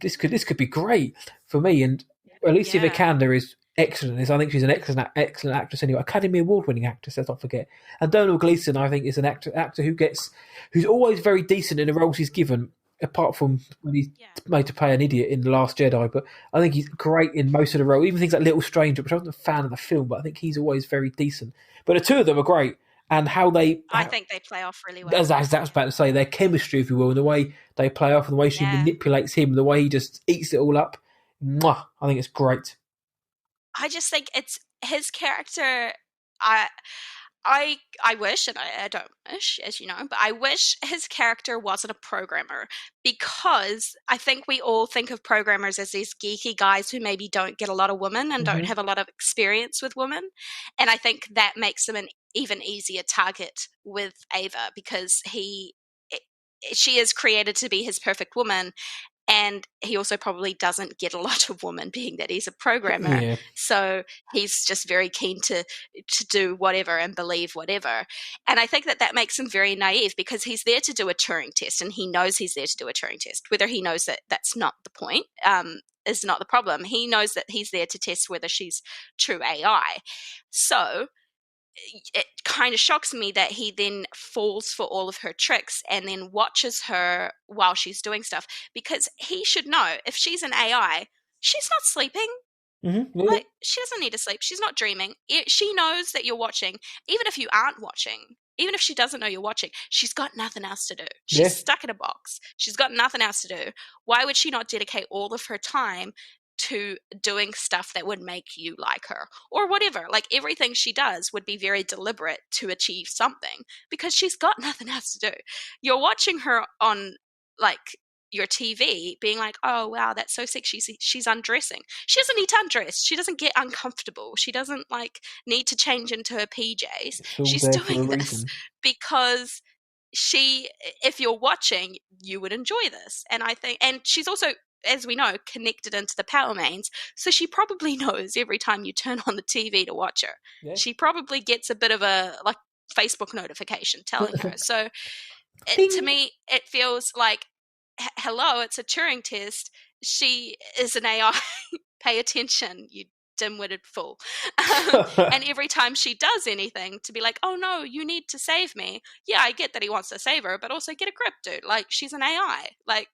this could be great for me, and Alicia Vikander is excellent in this. I think she's an excellent actress anyway. Academy Award winning actress, let's not forget. And Domhnall Gleeson, I think, is an actor who's always very decent in the roles he's given, apart from when he's Yeah. made to play an idiot in The Last Jedi. But I think he's great in most of the roles, even things like Little Stranger, which I wasn't a fan of the film, but I think he's always very decent. But the two of them are great. And I think they play off really well. as I was about to say, their chemistry, if you will, and the way they play off, and the way she manipulates him, the way he just eats it all up. Mwah, I think it's great. I just think it's his character. I wish, and I don't wish, as you know, but I wish his character wasn't a programmer, because I think we all think of programmers as these geeky guys who maybe don't get a lot of women and don't have a lot of experience with women. And I think that makes him an even easier target with Ava, because she is created to be his perfect woman. And he also probably doesn't get a lot of women, being that he's a programmer. Yeah. So he's just very keen to do whatever and believe whatever. And I think that makes him very naive, because he's there to do a Turing test, and he knows he's there to do a Turing test. Whether he knows that that's not the point is not the problem. He knows that he's there to test whether she's true AI. So it kind of shocks me that he then falls for all of her tricks and then watches her while she's doing stuff, because he should know, if she's an AI, she's not sleeping. Mm-hmm. Yeah. Like, she doesn't need to sleep. She's not dreaming. She knows that you're watching. Even if you aren't watching, even if she doesn't know you're watching, she's got nothing else to do. She's stuck in a box. She's got nothing else to do. Why would she not dedicate all of her time to doing stuff that would make you like her, or whatever? Like, everything she does would be very deliberate to achieve something, because she's got nothing else to do. You're watching her on, like, your TV, being like, oh wow, that's so sick, she's undressing. She doesn't need to undress. She doesn't get uncomfortable. She doesn't like need to change into her PJs. She's doing this because if you're watching, you would enjoy this. And I think, and she's also, as we know, connected into the power mains, so she probably knows every time you turn on the TV to watch her. Yeah. She probably gets a bit of a like Facebook notification telling her. So to me, it feels like, hello, it's a Turing test. She is an AI. Pay attention, you dim-witted fool. And every time she does anything, to be like, oh no, you need to save me. Yeah, I get that he wants to save her, but also get a grip, dude. Like, she's an AI. Like,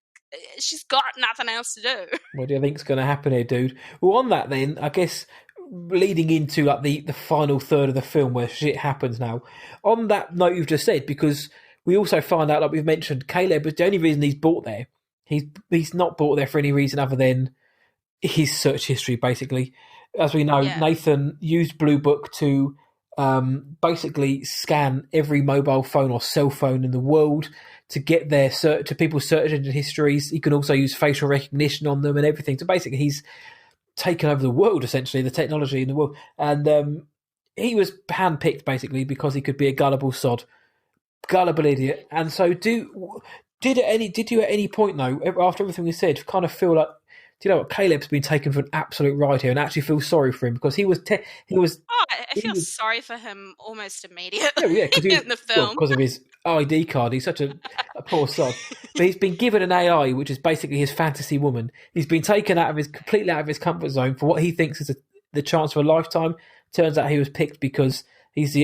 she's got nothing else to do. What do you think's going to happen here, dude? Well, on that then, I guess leading into like the final third of the film where shit happens now. On that note you've just said, because we also find out, like we've mentioned, Caleb is the only reason he's brought there. He's not brought there for any reason other than his search history, basically. As we know, Nathan used Blue Book to basically scan every mobile phone or cell phone in the world to get their to people's search engine histories. He can also use facial recognition on them and everything. So basically, he's taken over the world, essentially, the technology in the world. And he was handpicked, basically, because he could be a gullible sod. Gullible idiot. And so did you at any point, though, after everything we said, kind of feel like, do you know what, Caleb's been taken for an absolute ride here, and actually feel sorry for him, because he was I feel sorry for him almost immediately. Yeah, because in the film, because of his ID card, he's such a poor sod. But he's been given an AI, which is basically his fantasy woman. He's been taken completely out of his comfort zone for what he thinks is the chance of a lifetime. Turns out he was picked because he's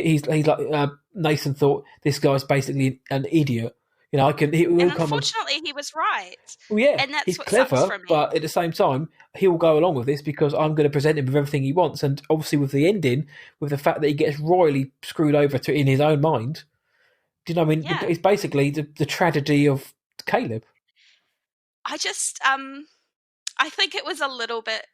like Nathan thought this guy's basically an idiot. You know, and unfortunately, he was right. Well, yeah, and that's he's what clever, sucks for me. But at the same time, he'll go along with this because I'm going to present him with everything he wants. And obviously, with the ending, with the fact that he gets royally screwed over in his own mind, do you know what I mean? Yeah. It's basically the tragedy of Caleb. I just, I think it was a little bit.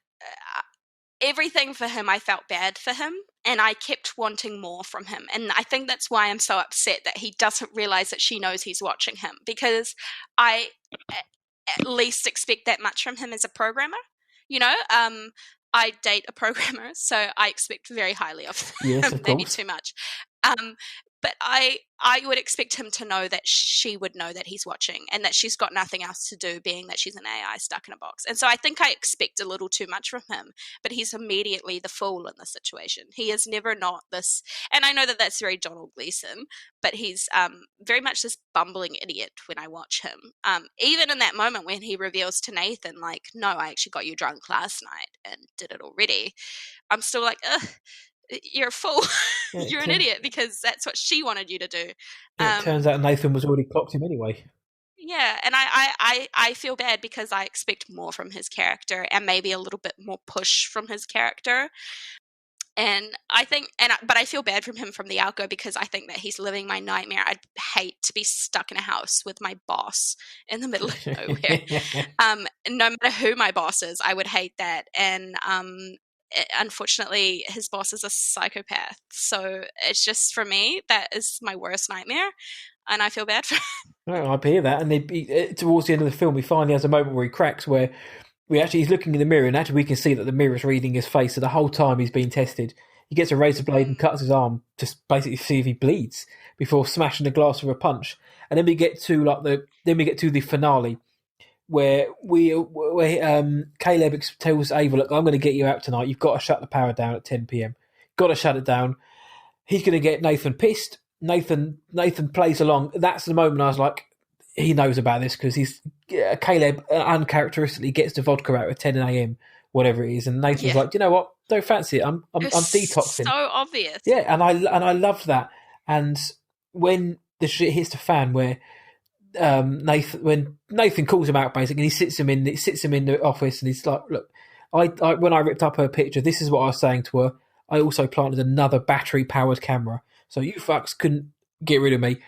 Everything for him, I felt bad for him, and I kept wanting more from him. And I think that's why I'm so upset that he doesn't realize that she knows he's watching him, because I at least expect that much from him as a programmer. You know, I date a programmer, so I expect very highly of him. Yes, of maybe course. Too much. but I would expect him to know that she would know that he's watching and that she's got nothing else to do, being that she's an AI stuck in a box. And so I think I expect a little too much from him, but he's immediately the fool in the situation. He is never not this, and I know that that's very Donald Gleason, but he's very much this bumbling idiot when I watch him. Even in that moment when he reveals to Nathan, like, no, I actually got you drunk last night and did it already, I'm still like, ugh, you're a fool. Yeah, You're an idiot, because that's what she wanted you to do. it turns out Nathan was already clocked him anyway. Yeah, and I feel bad because I expect more from his character and maybe a little bit more push from his character. And I think, but I feel bad from him from the outgo because I think that he's living my nightmare. I'd hate to be stuck in a house with my boss in the middle of nowhere. No matter who my boss is, I would hate that. And unfortunately, his boss is a psychopath. So it's just, for me, that is my worst nightmare. And I feel bad for him. No, I hear that. And towards the end of the film, he finally has a moment where he cracks, where he's looking in the mirror, and actually we can see that the mirror's reading his face. So the whole time he's being tested, he gets a razor blade and cuts his arm, just basically to see if he bleeds before smashing the glass with a punch. And then we get to the finale, where Caleb tells Ava, "Look, I'm going to get you out tonight. You've got to shut the power down at 10 p.m. Got to shut it down." He's going to get Nathan pissed. Nathan plays along. That's the moment I was like, he knows about this, because Caleb uncharacteristically gets the vodka out at 10 a.m. whatever it is, and Nathan's like, you know what? Don't fancy it. I'm detoxing. So obvious. Yeah, and I loved that. And when the shit hits the fan, where Nathan calls him out basically, and he sits him in the office, and he's like, look, I when I ripped up her picture, this is what I was saying to her. I also planted another battery powered camera, so you fucks couldn't get rid of me.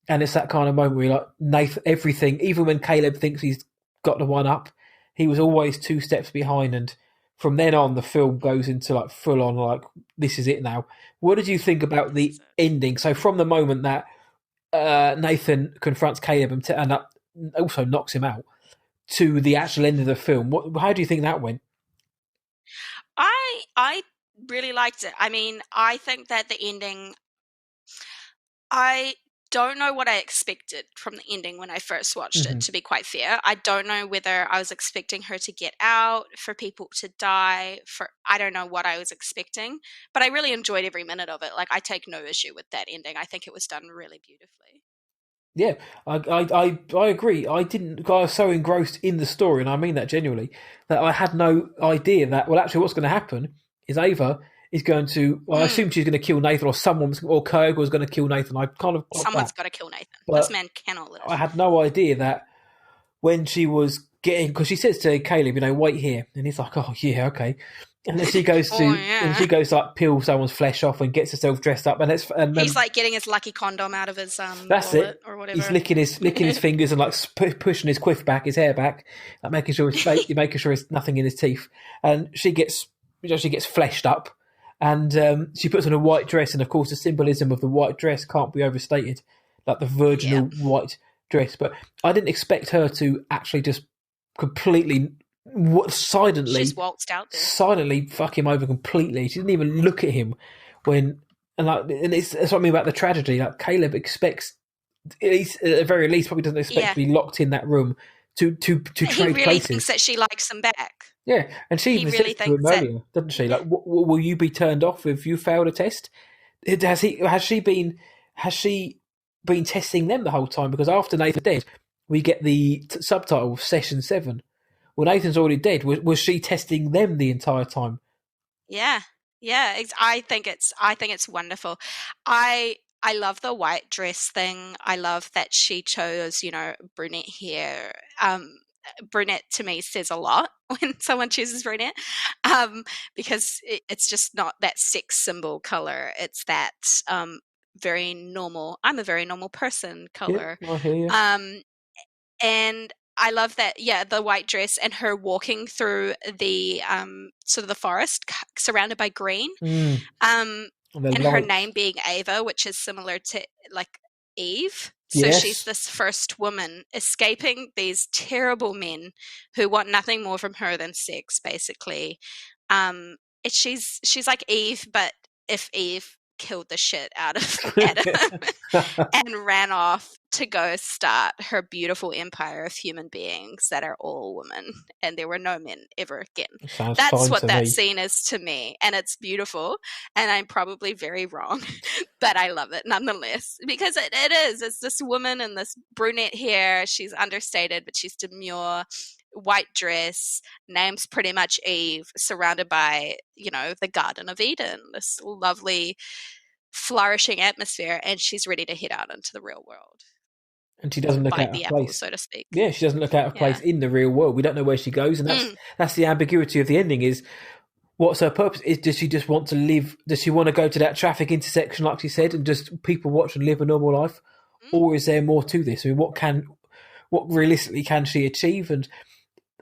And it's that kind of moment where you're like, Nathan, everything, even when Caleb thinks he's got the one up, he was always 2 steps behind. And from then on, the film goes into like full on, like, this is it now. What did you think about the ending? So from the moment that Nathan confronts Caleb and also knocks him out, to the actual end of the film, how do you think that went? I really liked it. I mean, I think that the ending, I don't know what I expected from the ending when I first watched it, to be quite fair. I don't know whether I was expecting her to get out, for people to die, I don't know what I was expecting, but I really enjoyed every minute of it. Like, I take no issue with that ending. I think it was done really beautifully. Yeah, I agree. I was so engrossed in the story, and I mean that genuinely, that I had no idea that, well, actually what's going to happen is Ava is going to, I assume she's going to kill Nathan, or Kirk was going to kill Nathan. I kind of Someone's got to kill Nathan. But this man cannot live. I had no idea that when she was getting, because she says to Caleb, wait here, and he's like, oh yeah, okay. And then she goes to like peel someone's flesh off and gets herself dressed up, and he's like getting his lucky condom out of his that's wallet it, or whatever. He's licking his fingers and like pushing his his hair back, like making sure there's nothing in his teeth. And she gets fleshed up, and she puts on a white dress, and of course the symbolism of the white dress can't be overstated, like the virginal white dress. But I didn't expect her to actually just completely. She's waltzed out there. Silently fuck him over completely. She didn't even look at him and that's what I mean about the tragedy. Like, Caleb expects, at the very least, probably doesn't expect to be locked in that room to trade places. He really thinks that she likes him back. Yeah, and she even says to him earlier, doesn't she? Like, will you be turned off if you failed a test? Has she been testing them the whole time? Because after Nathan's dead, we get the subtitle Session 7. Well, Nathan's already dead. Was she testing them the entire time? Yeah. I think it's wonderful. I love the white dress thing. I love that she chose, brunette hair. Brunette to me says a lot when someone chooses brunette, because it's just not that sex symbol color. It's that very normal. I'm a very normal person color. Yeah, I hear you. And I love that, the white dress and her walking through the sort of the forest surrounded by green. And her name being Ava, which is similar to like Eve. So she's this first woman escaping these terrible men who want nothing more from her than sex, basically. She's like Eve, but if Eve killed the shit out of Adam and ran off to go start her beautiful empire of human beings that are all women, and there were no men ever again. Sounds That's fine what to that me. scene is to me, and it's beautiful, and I'm probably very wrong, but I love it nonetheless, because it is. It's this woman in this brunette hair. She's understated, but she's demure. White dress, name's pretty much Eve, surrounded by, the Garden of Eden, this lovely flourishing atmosphere, and she's ready to head out into the real world. And she doesn't look Bite out the of apple, place. so to speak. Yeah, she doesn't look out of place in the real world. We don't know where she goes, and that's the ambiguity of the ending. Is what's her purpose? Does she just want to live? Does she want to go to that traffic intersection, like she said, and just people watch and live a normal life, or is there more to this? I mean, what realistically can she achieve? And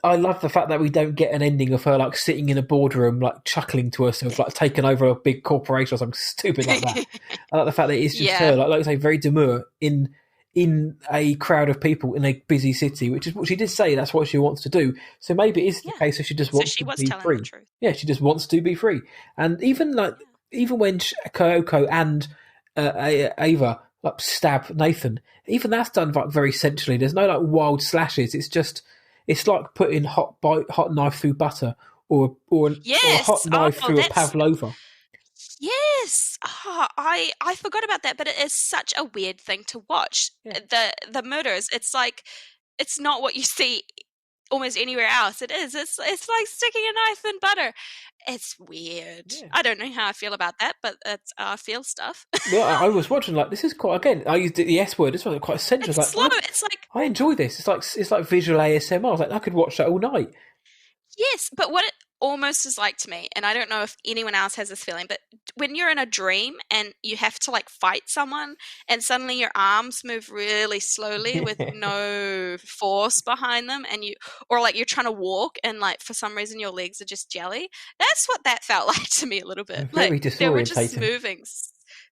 I love the fact that we don't get an ending of her like sitting in a boardroom, like chuckling to herself, like taking over a big corporation or something stupid like that. I like the fact that it's just her, like I say, very demure in a crowd of people in a busy city, which is what she did say. That's what she wants to do. So maybe it is the case that she just wants to be free. Yeah, she just wants to be free. And even when Kyoko and Ava like stab Nathan, even that's done like very sensually. There's no like wild slashes. It's like putting hot knife through butter or a hot knife through a pavlova. Yes, I forgot about that, but it is such a weird thing to watch. Yeah. The murders, it's like it's not what you see almost anywhere else. It is. It's like sticking a knife in butter. It's weird. Yeah. I don't know how I feel about that, but it's feel stuff. Well, I was watching like this is quite again. I used the S word. This was quite essential. It's slow. It's like I enjoy this. It's like visual ASMR. I was like I could watch that all night. Yes, but what it almost is like to me, and I don't know if anyone else has this feeling, but when you're in a dream and you have to like fight someone and suddenly your arms move really slowly with no force behind them, and or like you're trying to walk and like for some reason your legs are just jelly. That's what that felt like to me a little bit. Very like disorientating. They were just moving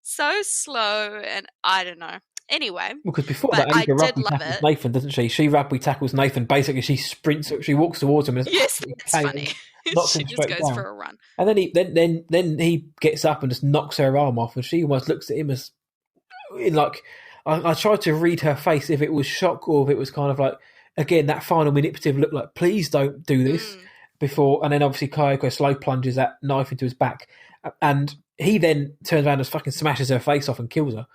so slow, and I don't know. Anyway, because before that, Ava rugby tackles Nathan, doesn't she? She rugby tackles Nathan. Basically, she sprints. She walks towards him. And yes, it's funny. She just goes for a run, and then he gets up and just knocks her arm off, and she almost looks at him as in like I tried to read her face if it was shock or if it was kind of like again that final manipulative look, like please don't do this before. And then obviously Kyoko slow plunges that knife into his back, and he then turns around and fucking smashes her face off and kills her.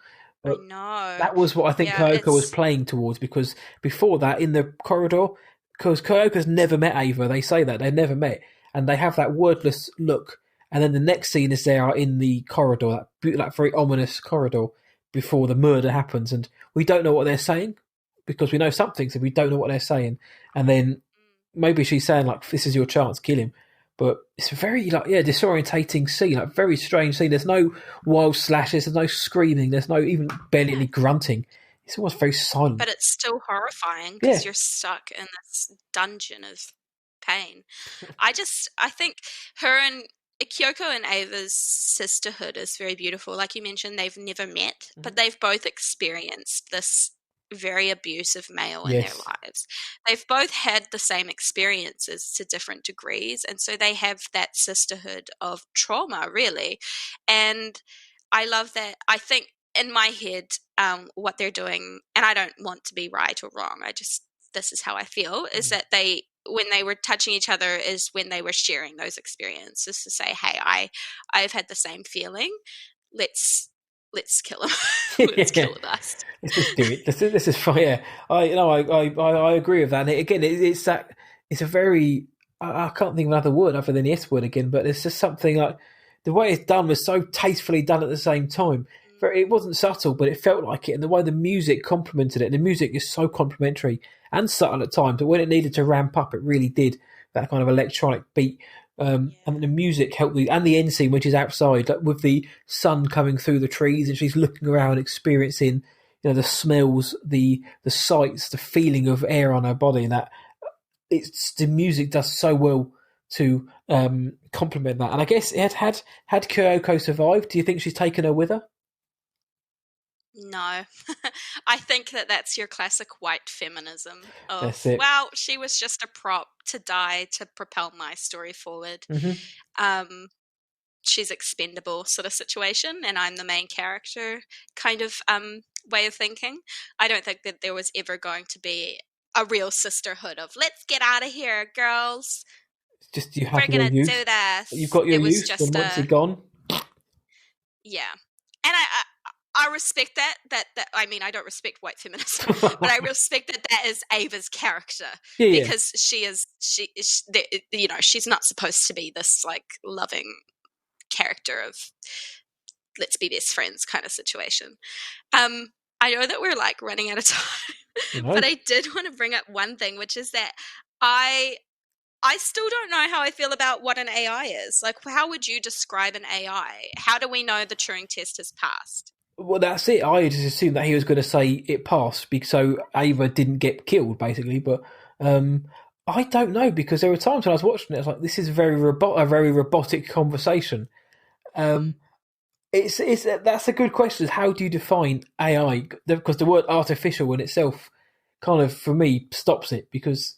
I know. That was what I think Kyoko was playing towards, because before that, in the corridor, because Kyoko's never met Ava, they say that, they've never met, and they have that wordless look, and then the next scene is they are in the corridor, that very ominous corridor, before the murder happens, and we don't know what they're saying, because we know something, so we don't know what they're saying, and then maybe she's saying, like, this is your chance, kill him. But it's a very, disorientating scene, like very strange scene. There's no wild slashes, there's no screaming, there's no even barely any grunting. It's almost very silent. But it's still horrifying because you're stuck in this dungeon of pain. I think her and Kyoko and Ava's sisterhood is very beautiful. Like you mentioned, they've never met, but they've both experienced this very abusive male in their lives. They've both had the same experiences to different degrees, and so they have that sisterhood of trauma, really. And I love that. I think in my head, what they're doing, and I don't want to be right or wrong, this is how I feel, is that when they were touching each other is when they were sharing those experiences to say, hey, I've had the same feeling. Let's kill him. Let's kill us. Let's just do it. This is fine. Yeah, I agree with that. And again, it's a very I can't think of another word other than the S word again. But it's just something like the way it's done was so tastefully done at the same time. It wasn't subtle, but it felt like it. And the way the music complemented it. The music is so complimentary and subtle at times, but when it needed to ramp up, it really did. That kind of electronic beat. And the music helped and the end scene, which is outside, like with the sun coming through the trees, and she's looking around, experiencing, the smells, the sights, the feeling of air on her body, and that the music does so well to complement that. And I guess it had Kyoko survived, do you think she's taken her with her? No. I think that's your classic white feminism of, well, she was just a prop to die to propel my story forward. she's expendable sort of situation, and I'm the main character kind of way of thinking. I don't think that there was ever going to be a real sisterhood of let's get out of here, girls. It's just you have We're your gonna do youth. You've this. got your It was youth, and just once you're gone, yeah. And I respect that I mean, I don't respect white feminism, but I respect that is Ava's character, yeah. because you know, she's not supposed to be this like loving character of let's be best friends kind of situation. I know that we're like running out of time, but I did want to bring up one thing, which is that I still don't know how I feel about what an AI is. Like, how would you describe an AI? How do we know the Turing test has passed? Well, that's it. I just assumed that he was going to say it passed, because so Ava didn't get killed, basically. But I don't know, because there were times when I was watching it, I was like, "This is a very robotic conversation." It's that's a good question. How do you define AI? Because the word artificial in itself, kind of for me, stops it, because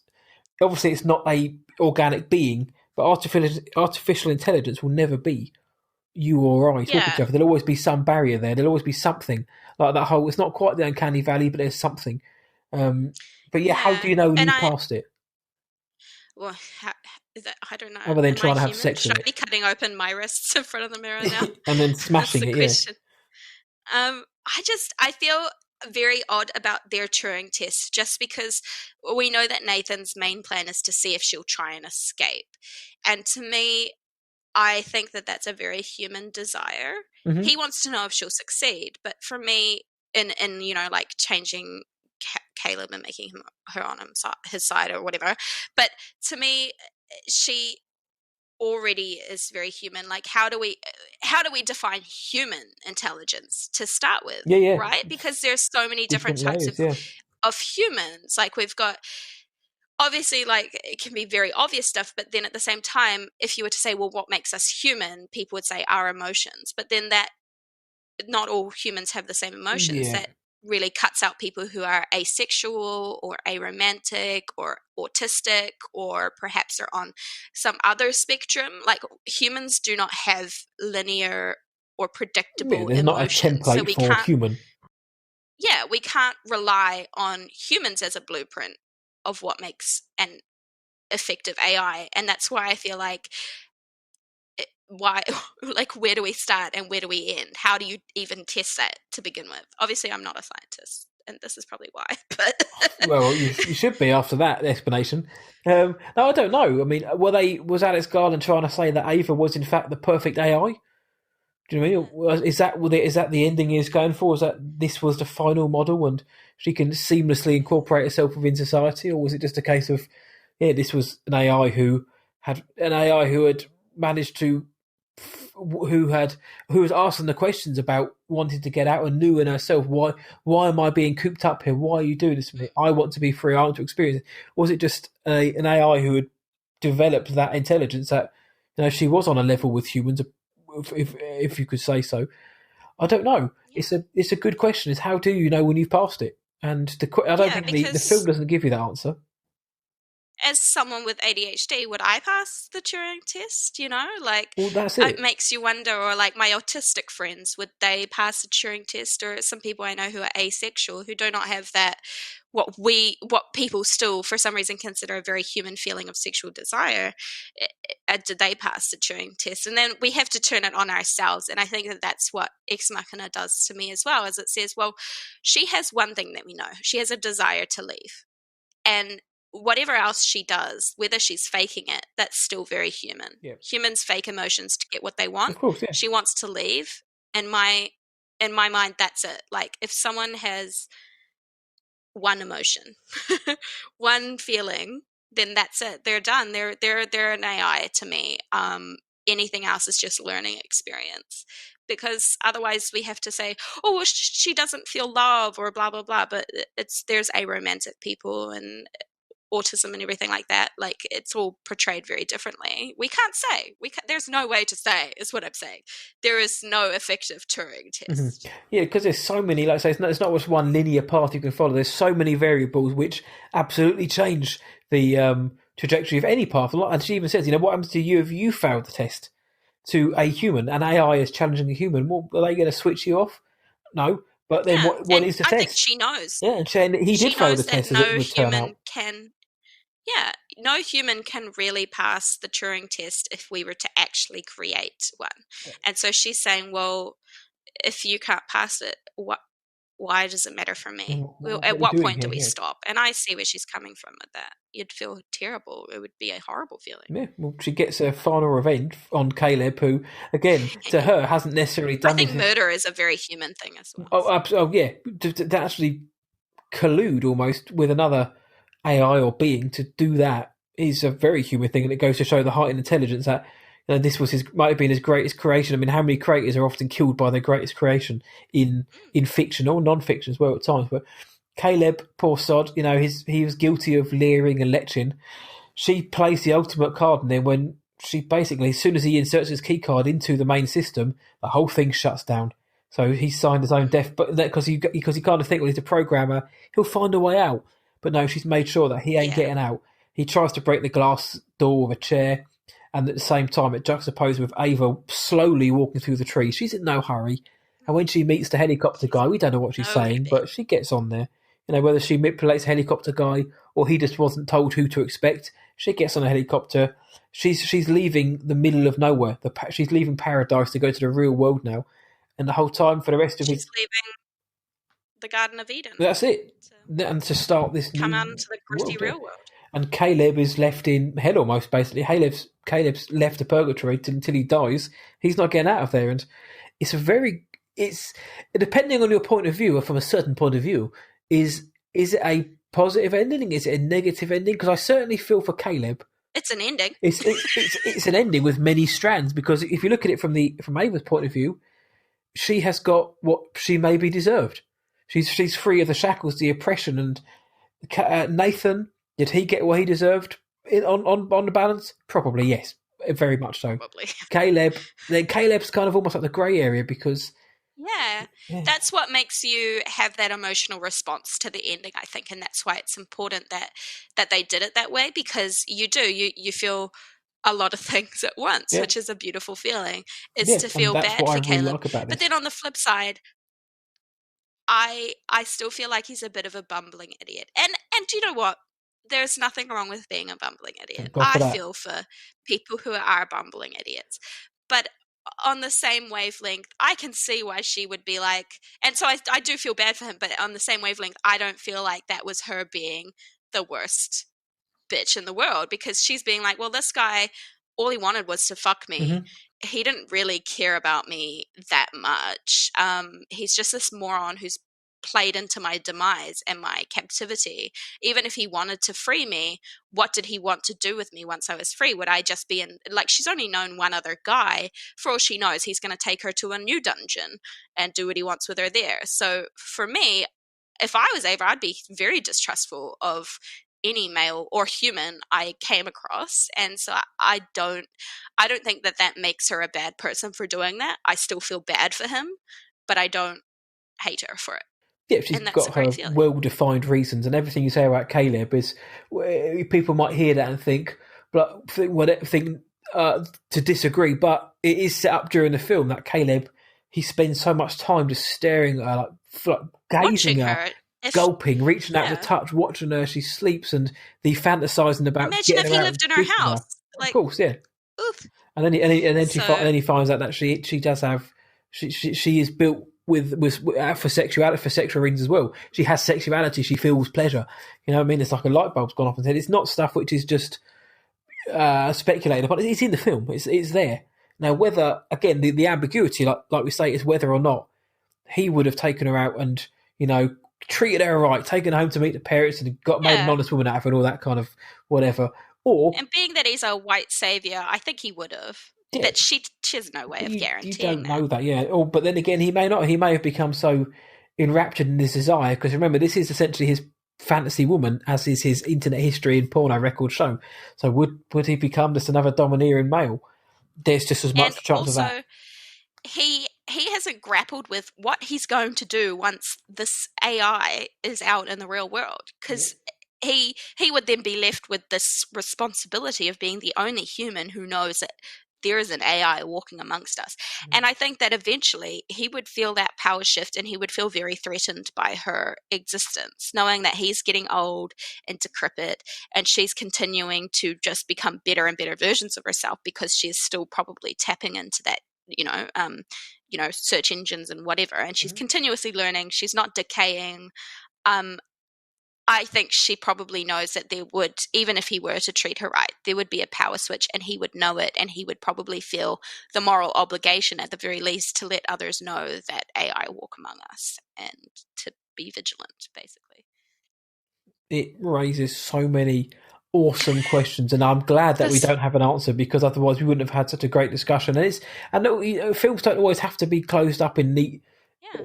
obviously it's not a organic being, but artificial intelligence will never be you or I talking to each other. There'll always be some barrier there. There'll always be something like that whole. It's not quite the uncanny valley, but there's something. But yeah, how do you know when you've passed it? Well, is that, I don't know. Other than trying to have sex Should with I be cutting open my wrists in front of the mirror now? and then smashing it? Question. I feel very odd about their Turing test, just because we know that Nathan's main plan is to see if she'll try and escape, and to me, I think that that's a very human desire. Mm-hmm. He wants to know if she'll succeed, but for me, in you know, like changing Caleb and making her on his side or whatever, but to me, she already is very human. Like, how do we define human intelligence to start with? Yeah. Right, because there's so many different types of humans. Like, we've got, obviously, like, it can be very obvious stuff, but then at the same time, if you were to say, well, what makes us human, people would say our emotions, but then that not all humans have the same emotions. That really cuts out people who are asexual or aromantic or autistic, or perhaps are on some other spectrum. Like, humans do not have linear or predictable there's emotions. not a template so we for human. Yeah, we can't rely on humans as a blueprint of what makes an effective AI. And that's why I feel like, where do we start and where do we end? How do you even test that to begin with? Obviously, I'm not a scientist, and this is probably why. But well, you should be after that explanation. No, I don't know. I mean, was Alex Garland trying to say that Ava was in fact the perfect AI? Do you know what I mean? Is that the ending he is going for? Is that this was the final model and she can seamlessly incorporate herself within society, or was it just a case of, this was an AI who had managed to, who was asking the questions about wanting to get out and knew in herself, why am I being cooped up here? Why are you doing this to me? I want to be free. I want to experience it. Was it just an AI who had developed that intelligence that she was on a level with humans, if you could say so? I don't know. It's a good question. Is how do you know when you've passed it? And I don't think the film doesn't give you that answer. As someone with ADHD, would I pass the Turing test? Well, that's it. It makes you wonder. Or like my autistic friends, would they pass the Turing test? Or some people I know who are asexual, who do not have that, what people still for some reason consider a very human feeling of sexual desire, did they pass the Turing test? And then we have to turn it on ourselves. And I think that that's what Ex Machina does to me as well, is it says, well, she has one thing that we know. She has a desire to leave. And whatever else she does, whether she's faking it, that's still very human. Yeah. Humans fake emotions to get what they want. Of course, yeah. She wants to leave. And in my mind, that's it. Like, if someone has one emotion, one feeling, then that's it. They're done. They're an AI to me. Anything else is just learning experience. Because otherwise we have to say, oh, well, she doesn't feel love or blah, blah, blah. But there's aromantic people and autism and everything like that. Like, it's all portrayed very differently. We can't say. There's no way to say, is what I'm saying. There is no effective Turing test. Mm-hmm. Yeah, because there's so many, like I say, it's not just one linear path you can follow. There's so many variables which absolutely change the trajectory of any path. And she even says, what happens to you if you failed the test? to a human. An AI is challenging a human. Well, are they going to switch you off? No. But then Yeah, what and is the I think test? she knows. Yeah, and he did She fail the knows that test as it no would turn human out. can. Yeah, no human can really pass the Turing test if we were to actually create one. And so she's saying, well, if you can't pass it, why does it matter for me? Well, What at are we what doing point do here? we Yeah. stop? And I see where she's coming from with that. You'd feel terrible. It would be a horrible feeling. Yeah, well, she gets her final revenge on Caleb, who, again, to her, hasn't necessarily I done think this. murder is a very human thing as well. Oh yeah, to actually collude almost with another AI or being to do that is a very human thing, and it goes to show the heightened intelligence that this was might have been his greatest creation. I mean, how many creators are often killed by their greatest creation in fiction or non-fiction as well at times? But Caleb, poor sod, he was guilty of leering and leching. She plays the ultimate card in there when she basically, as soon as he inserts his key card into the main system, the whole thing shuts down. So he signed his own death, but because he kind of think, well, he's a programmer, he'll find a way out. But no, she's made sure that he ain't getting out. He tries to break the glass door with a chair, and at the same time, it juxtaposed with Ava slowly walking through the trees. She's in no hurry, and when she meets the helicopter guy, we don't know what she's saying, but she gets on there. Whether she manipulates the helicopter guy or he just wasn't told who to expect, she gets on a helicopter. She's leaving the middle of nowhere. She's leaving paradise to go to the real world now, and the whole time for the rest of She's leaving the Garden of Eden. That's it, and to start this come new out into the gritty real world. And Caleb is left in hell almost. Basically, Caleb's left to purgatory until he dies. He's not getting out of there, and it's depending on your point of view, or from a certain point of view, is it a positive ending? Is it a negative ending? Because I certainly feel for Caleb. It's an ending. It's an ending with many strands, because if you look at it from Ava's point of view, she has got what she maybe deserved. She's free of the shackles, the oppression, and Nathan, did he get what he deserved on the balance? Probably yes, very much so. Probably. Caleb's kind of almost like the grey area because. Yeah, that's what makes you have that emotional response to the ending, I think, and that's why it's important that they did it that way, because you feel a lot of things at once, which is a beautiful feeling. Is to feel bad for Caleb, but then on the flip side, I still feel like he's a bit of a bumbling idiot, and you know what? There's nothing wrong with being a bumbling idiot. I feel for people who are bumbling idiots, but on the same wavelength, I can see why she would be like, and so I do feel bad for him, but on the same wavelength, I don't feel like that was her being the worst bitch in the world, because she's being like, well, this guy, all he wanted was to fuck me. Mm-hmm. He didn't really care about me that much. He's just this moron who's played into my demise and my captivity. Even if he wanted to free me, what did he want to do with me once I was free? Would I just be in, like, she's only known one other guy. For all she knows, he's going to take her to a new dungeon and do what he wants with her there. So for me, if I was Ava, I'd be very distrustful of any male or human I came across, and so I don't think that makes her a bad person for doing that. I still feel bad for him, but I don't hate her for it. Yeah, she's got her well-defined reasons, and everything you say about Caleb is, people might hear that and think to disagree, but it is set up during the film that Caleb, he spends so much time just staring at her, like gazing at her, gulping, reaching out to touch, watching her. She sleeps, and the fantasizing about. Imagine if he lived in her house. Like, of course, yeah. Oof. And then he finds out that she does have she is built with for sexual reasons as well. She has sexuality. She feels pleasure. You know what I mean? It's like a light bulb's gone off and said it's not stuff which is just speculated, but it's in the film. It's there. Now, whether again the ambiguity, like we say, is whether or not he would have taken her out and treated her right, taken her home to meet the parents, and made an honest woman out of her, and all that kind of whatever. And being that he's a white savior, I think he would have. Yeah. But she has no way of guaranteeing you don't know that, yeah. But then again, he may not. He may have become so enraptured in his desire, because remember, this is essentially his fantasy woman, as is his internet history and porno record show. So would he become just another domineering male? There's just as much chance of that. He hasn't grappled with what he's going to do once this AI is out in the real world, because he would then be left with this responsibility of being the only human who knows there is an AI walking amongst us. And I think that eventually he would feel that power shift and he would feel very threatened by her existence, knowing that he's getting old and decrepit and she's continuing to just become better and better versions of herself because she's still probably tapping into that, search engines and whatever. And she's continuously learning. She's not decaying. I think she probably knows that there would, even if he were to treat her right, there would be a power switch and he would know it, and he would probably feel the moral obligation at the very least to let others know that AI walk among us and to be vigilant, basically. It raises so many awesome questions, and I'm glad that we don't have an answer, because otherwise we wouldn't have had such a great discussion. And films don't always have to be closed up in neat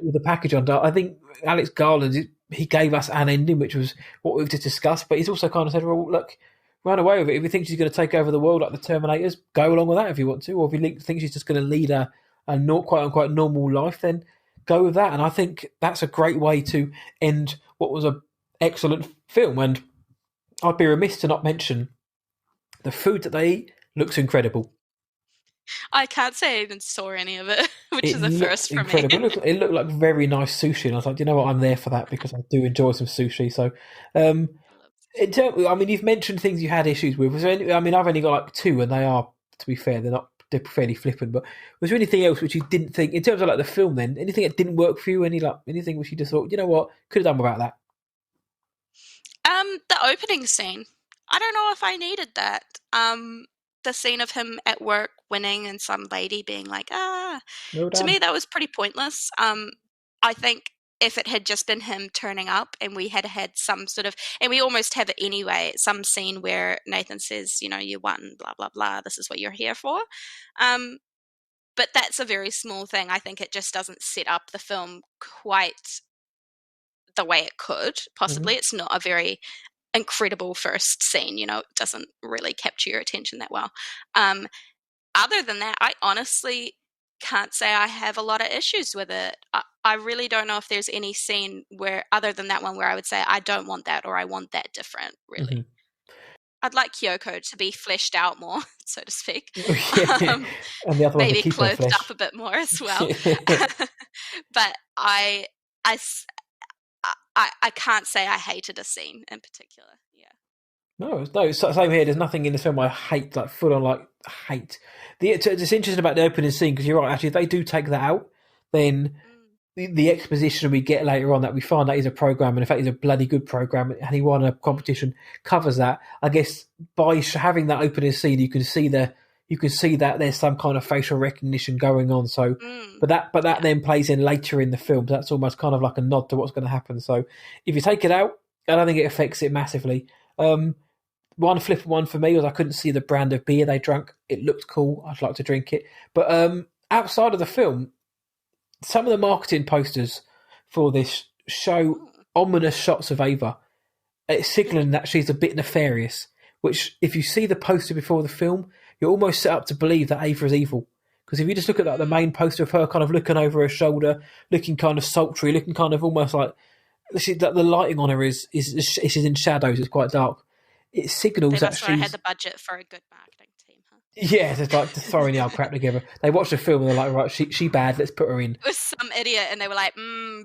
with a package on. I think Alex Garland, he gave us an ending, which was what we've just discussed, but he's also kind of said, well, look, run away with it. If you think she's going to take over the world like the Terminators, go along with that if you want to. Or if you think she's just going to lead a not quite unquote normal life, then go with that. And I think that's a great way to end what was an excellent film. And I'd be remiss to not mention the food that they eat looks incredible. I can't say I even saw any of it, which is a first for incredible. me. It looked like very nice sushi, and I was like, you know what, I'm there for that, because I do enjoy some sushi. So, you've mentioned things you had issues with. Was there any, I've only got like two, and they are, to be fair, they're fairly flippant. But was there anything else which you didn't think, in terms of like the film, then anything that didn't work for you? Anything which you just thought, you know what, could have done without that? The opening scene. I don't know if I needed that. The scene of him at work winning and some lady being like, Well to done. me that was pretty pointless. I think if it had just been him turning up and we had some sort of, and we almost have it anyway, some scene where Nathan says, you won, blah, blah, blah, this is what you're here for. But that's a very small thing. I think it just doesn't set up the film quite the way it could, possibly. It's not a very incredible first scene, it doesn't really capture your attention that well. Other than that, I honestly can't say I have a lot of issues with it. I really don't know if there's any scene where, other than that one, where I would say I don't want that or I want that different, really. I'd like Kyoko to be fleshed out more, so to speak. And the other one maybe to keep her clothed flesh up a bit more as well. But I can't say I hated a scene in particular. Yeah. No, same here. There's nothing in the film I hate, like full on, like hate. It's interesting about the opening scene, because you're right. Actually, if they do take that out, then the exposition we get later on, that we find that is a program, and in fact, he's a bloody good program, and he won a competition, covers that. I guess by having that opening scene, you can see that there's some kind of facial recognition going on. So, but that then plays in later in the film. So that's almost kind of like a nod to what's going to happen. So, if you take it out, I don't think it affects it massively. One flippant one for me was I couldn't see the brand of beer they drank. It looked cool. I'd like to drink it. But outside of the film, some of the marketing posters for this show ominous shots of Ava. It's signaling that she's a bit nefarious, which if you see the poster before the film, you're almost set up to believe that Ava is evil. Because if you just look at the main poster of her kind of looking over her shoulder, looking kind of sultry, looking kind of almost like the lighting on her is in shadows, it's quite dark. It signals that she's... They had the budget for a good marketing team, huh? Yeah, it's like just throwing the old crap together. They watched the film and they're like, right, she bad, let's put her in. It was some idiot and they were like,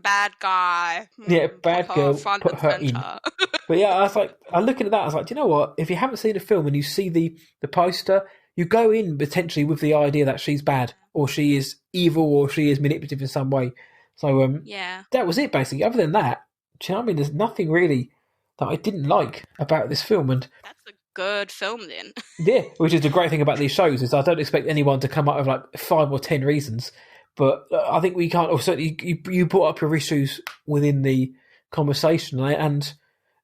bad guy. Yeah, bad girl, put her in. But yeah, I looking at that, I was like, do you know what? If you haven't seen the film and you see the poster, you go in potentially with the idea that she's bad, or she is evil, or she is manipulative in some way. So that was it basically. Other than that, do you know what I mean? There's nothing really that I didn't like about this film, and that's a good film then. Yeah, which is the great thing about these shows, is I don't expect anyone to come up with like 5 or 10 reasons, but I think we can't. Or certainly, you brought up your issues within the conversation, and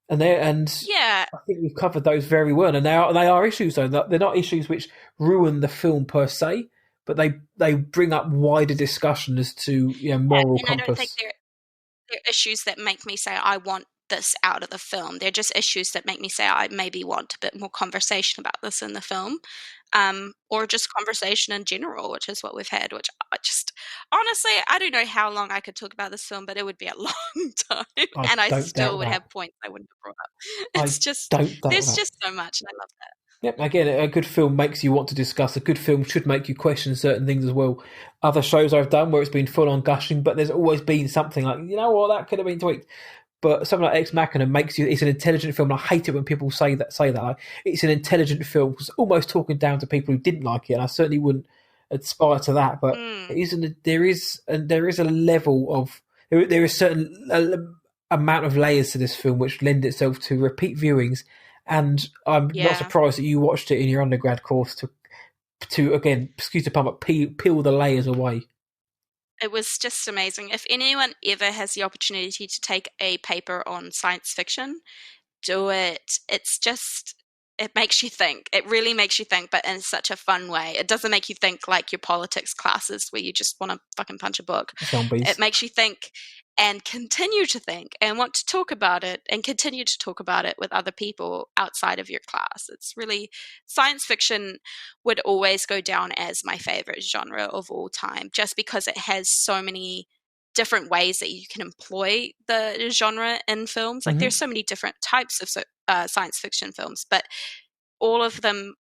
yeah, I think we've covered those very well. And they are issues, though. They're not issues which ruin the film per se, but they bring up wider discussion as to moral compass. I don't think they're issues that make me say I want this out of the film. They're just issues that make me say I maybe want a bit more conversation about this in the film, or just conversation in general, which is what we've had, which I just, honestly, I don't know how long I could talk about this film, but it would be a long time, and I still would have points I wouldn't have brought up. It's just, there's just so much, and I love that. Yep, again, a good film makes you want to discuss. A good film should make you question certain things as well. Other shows I've done where it's been full on gushing, but there's always been something like, you know what, that could have been tweaked. But something like Ex Machina makes you. It's an intelligent film. And I hate it when people say that. Like, it's an intelligent film. It's almost talking down to people who didn't like it, and I certainly wouldn't aspire to that. But it isn't. There is a level of there is certain amount of layers to this film which lend itself to repeat viewings. And I'm not surprised that you watched it in your undergrad course to again, excuse the pun, but peel the layers away. It was just amazing. If anyone ever has the opportunity to take a paper on science fiction, do it. It makes you think. It really makes you think, but in such a fun way. It doesn't make you think like your politics classes where you just want to fucking punch a book. Zombies. It makes you think and continue to think and want to talk about it and continue to talk about it with other people outside of your class. It's really, science fiction would always go down as my favorite genre of all time, just because it has so many different ways that you can employ the genre in films. Like there's so many different types of science fiction films, but all of them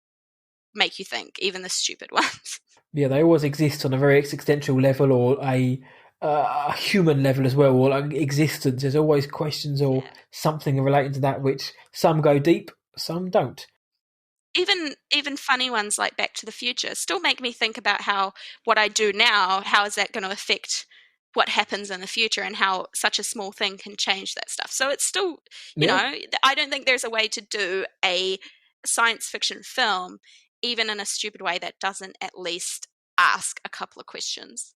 make you think, even the stupid ones. Yeah, they always exist on a very existential level or a human level as well, or like existence. There's always questions or something relating to that, which some go deep, some don't. Even funny ones like Back to the Future still make me think about how what I do now, how is that going to affect what happens in the future and how such a small thing can change that stuff. So it's still, you know, I don't think there's a way to do a science fiction film, even in a stupid way, that doesn't at least ask a couple of questions.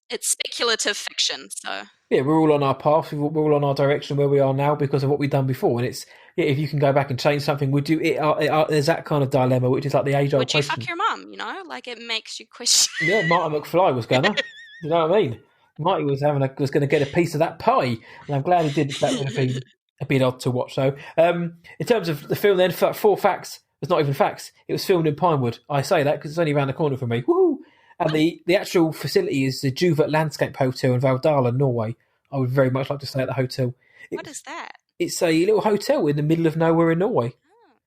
It's speculative fiction, so... Yeah, we're all on our path, we're all on our direction where we are now because of what we've done before, and it's, if you can go back and change something, would you? There's that kind of dilemma, which is like the age-old question. Would you fuck your mum, you know? Like, it makes you question... Yeah, Martin McFly was gonna. You know what I mean? Marty was going to get a piece of that pie, and I'm glad he did. That would have been a bit odd to watch. So, in terms of the film, then, 4 facts. It's not even facts. It was filmed in Pinewood. I say that because it's only around the corner from me. Woohoo! And the actual facility is the WIWT Landscape Hotel in Valhalla, Norway. I would very much like to stay at the hotel. What is that? It's a little hotel in the middle of nowhere in Norway.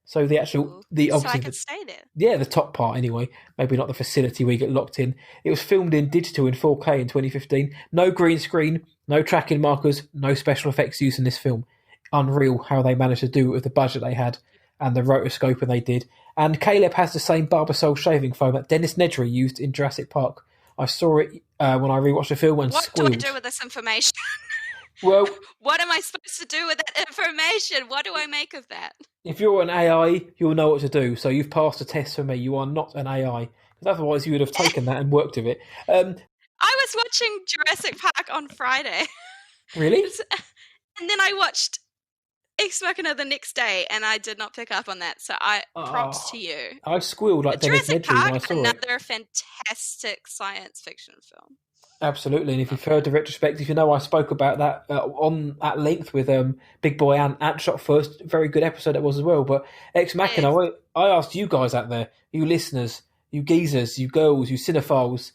So the actual, so I could stay there. Yeah, the top part anyway. Maybe not the facility where you get locked in. It was filmed in digital in 4K in 2015. No green screen, no tracking markers, no special effects used in this film. Unreal how they managed to do it with the budget they had and the rotoscoping they did. And Caleb has the same Barbasol shaving foam that Dennis Nedry used in Jurassic Park. I saw it when I rewatched the film and squealed. What do I do with this information? Well, what am I supposed to do with that information? What do I make of that? If you're an AI, you'll know what to do. So you've passed the test for me. You are not an AI. Because otherwise you would have taken that and worked with it. I was watching Jurassic Park on Friday. Really? And then I watched Ex Machina the next day, and I did not pick up on that. So props to you. I squealed like Dennis Nedry when I saw it. Another fantastic science fiction film. Absolutely, and if you've heard the retrospective, you know I spoke about that at length with Big Boy Ant Shot First. Very good episode that was as well. But Ex Machina, I asked you guys out there, you listeners, you geezers, you girls, you cinephiles,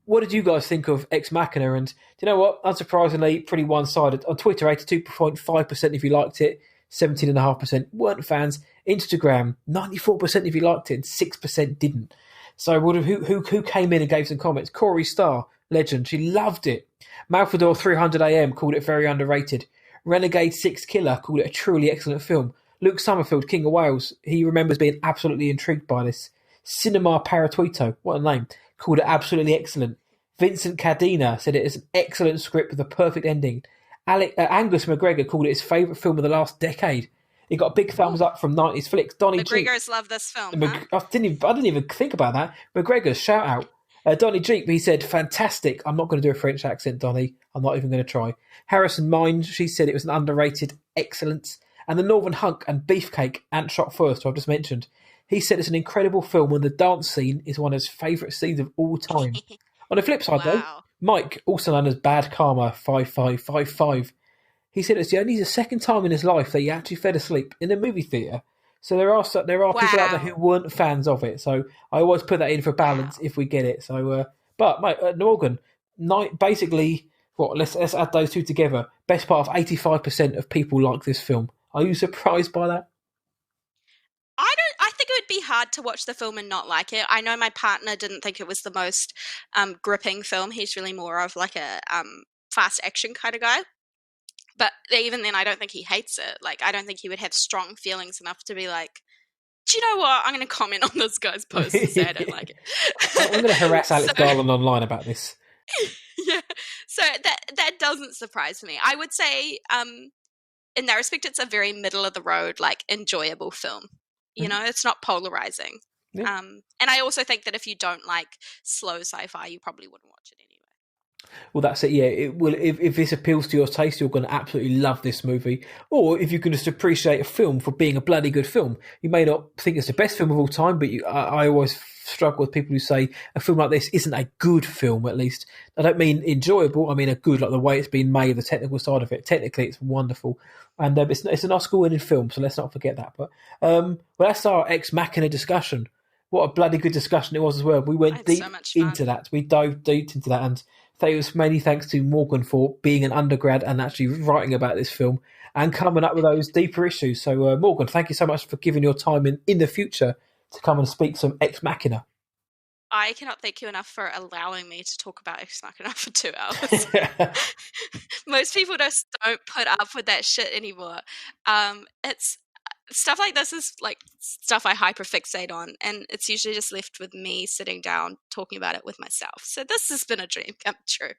what did you guys think of Ex Machina? And do you know what? Unsurprisingly, pretty one-sided. On Twitter, 82.5% if you liked it, 17.5% weren't fans. Instagram, 94% if you liked it, and 6% didn't. So who came in and gave some comments? Corey Starr, legend, she loved it. Malfador 300am called it very underrated. Renegade 6 Killer called it a truly excellent film. Luke Summerfield, King of Wales, he remembers being absolutely intrigued by this. Cinema Paratuito, what a name, called it absolutely excellent. Vincent Cadena said it is an excellent script with a perfect ending. Angus McGregor called it his favourite film of the last decade. He got a big thumbs up from 90s flicks. McGregor's love this film. I didn't even think about that. McGregor's shout out. Donny Jeep, he said, fantastic. I'm not going to do a French accent, Donny. I'm not even going to try. Harrison Mind, she said it was an underrated excellence. And the Northern Hunk and Beefcake, Ant Shot First, who I've just mentioned, he said it's an incredible film and the dance scene is one of his favourite scenes of all time. On the flip side, though, Mike, also known as Bad Karma 5555, he said it's only the second time in his life that he actually fell asleep in a movie theatre. So there are people out there who weren't fans of it. So I always put that in for balance if we get it. So, but mate, Morgan, basically, let's add those two together. Best part of 85% of people like this film. Are you surprised by that? I think it would be hard to watch the film and not like it. I know my partner didn't think it was the most gripping film. He's really more of like a fast action kind of guy. But even then, I don't think he hates it. Like, I don't think he would have strong feelings enough to be like, do you know what? I'm going to comment on this guy's post and say I don't like it. I'm going to harass Alex Garland online about this. Yeah. So that doesn't surprise me. I would say, in that respect, it's a very middle of the road, like, enjoyable film. You know, it's not polarizing. Yeah. And I also think that if you don't like slow sci-fi, you probably wouldn't watch it anyway. Well, that's it. Yeah, it will. If this appeals to your taste, you're going to absolutely love this movie. Or if you can just appreciate a film for being a bloody good film, you may not think it's the best film of all time, but I always struggle with people who say a film like this isn't a good film. At least I don't mean enjoyable. I mean a good, like the way it's been made, the technical side of it. Technically, it's wonderful, and it's an Oscar-winning film. So let's not forget that. But well, that's our Ex Machina discussion. What a bloody good discussion it was as well. We went deep into that. We dove deep into that, and it was many thanks to Morgan for being an undergrad and actually writing about this film and coming up with those deeper issues. So, Morgan, thank you so much for giving your time in the future to come and speak some Ex Machina. I cannot thank you enough for allowing me to talk about Ex Machina for 2 hours. Most people just don't put up with that shit anymore. It's stuff like this is like stuff I hyperfixate on, and it's usually just left with me sitting down talking about it with myself. So this has been a dream come true.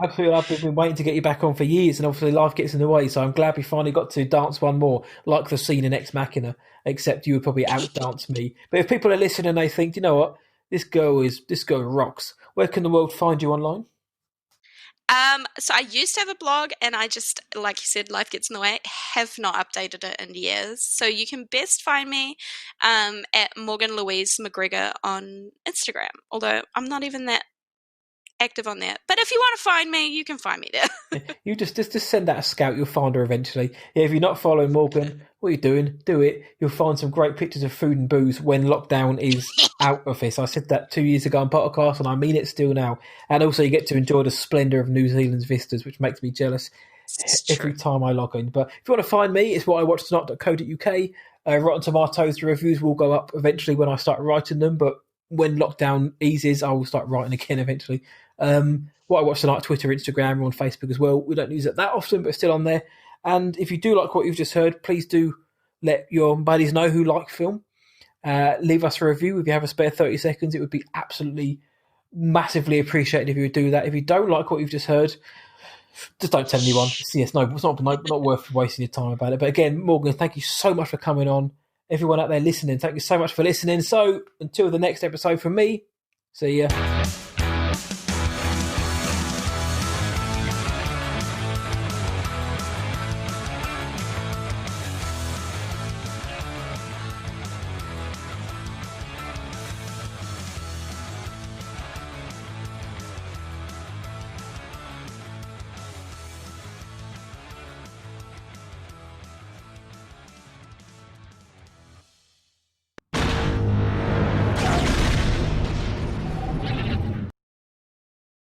Absolutely, I've been waiting to get you back on for years, and obviously life gets in the way. So I'm glad we finally got to dance one more, like the scene in Ex Machina. Except you would probably outdance me. But if people are listening and they think, you know what, this girl rocks. Where can the world find you online? So I used to have a blog, and I just, like you said, life gets in the way. Have not updated it in years. So you can best find me at Morgan Louise McGregor on Instagram. Although I'm not even that active on that. But if you want to find me, you can find me there. You just send out a scout. You'll find her eventually. Yeah, if you're not following Morgan, what are you doing? Do it. You'll find some great pictures of food and booze when lockdown is out of this. I said that 2 years ago on podcast, and I mean it still now. And also, you get to enjoy the splendour of New Zealand's vistas, which makes me jealous every time I log in. But if you want to find me, it's whatIwatchtonight.co.uk. Rotten Tomatoes, the reviews will go up eventually when I start writing them, but when lockdown eases, I will start writing again eventually. What I Watch Tonight, Twitter, Instagram, we're on Facebook as well. We don't use it that often, but it's still on there. And if you do like what you've just heard, please do let your buddies know who like film. Leave us a review if you have a spare 30 seconds. It would be absolutely massively appreciated if you would do that. If you don't like what you've just heard, just don't tell anyone. It's not worth wasting your time about it. But again, Morgan, thank you so much for coming on. Everyone out there listening, thank you so much for listening. So until the next episode from me, see ya.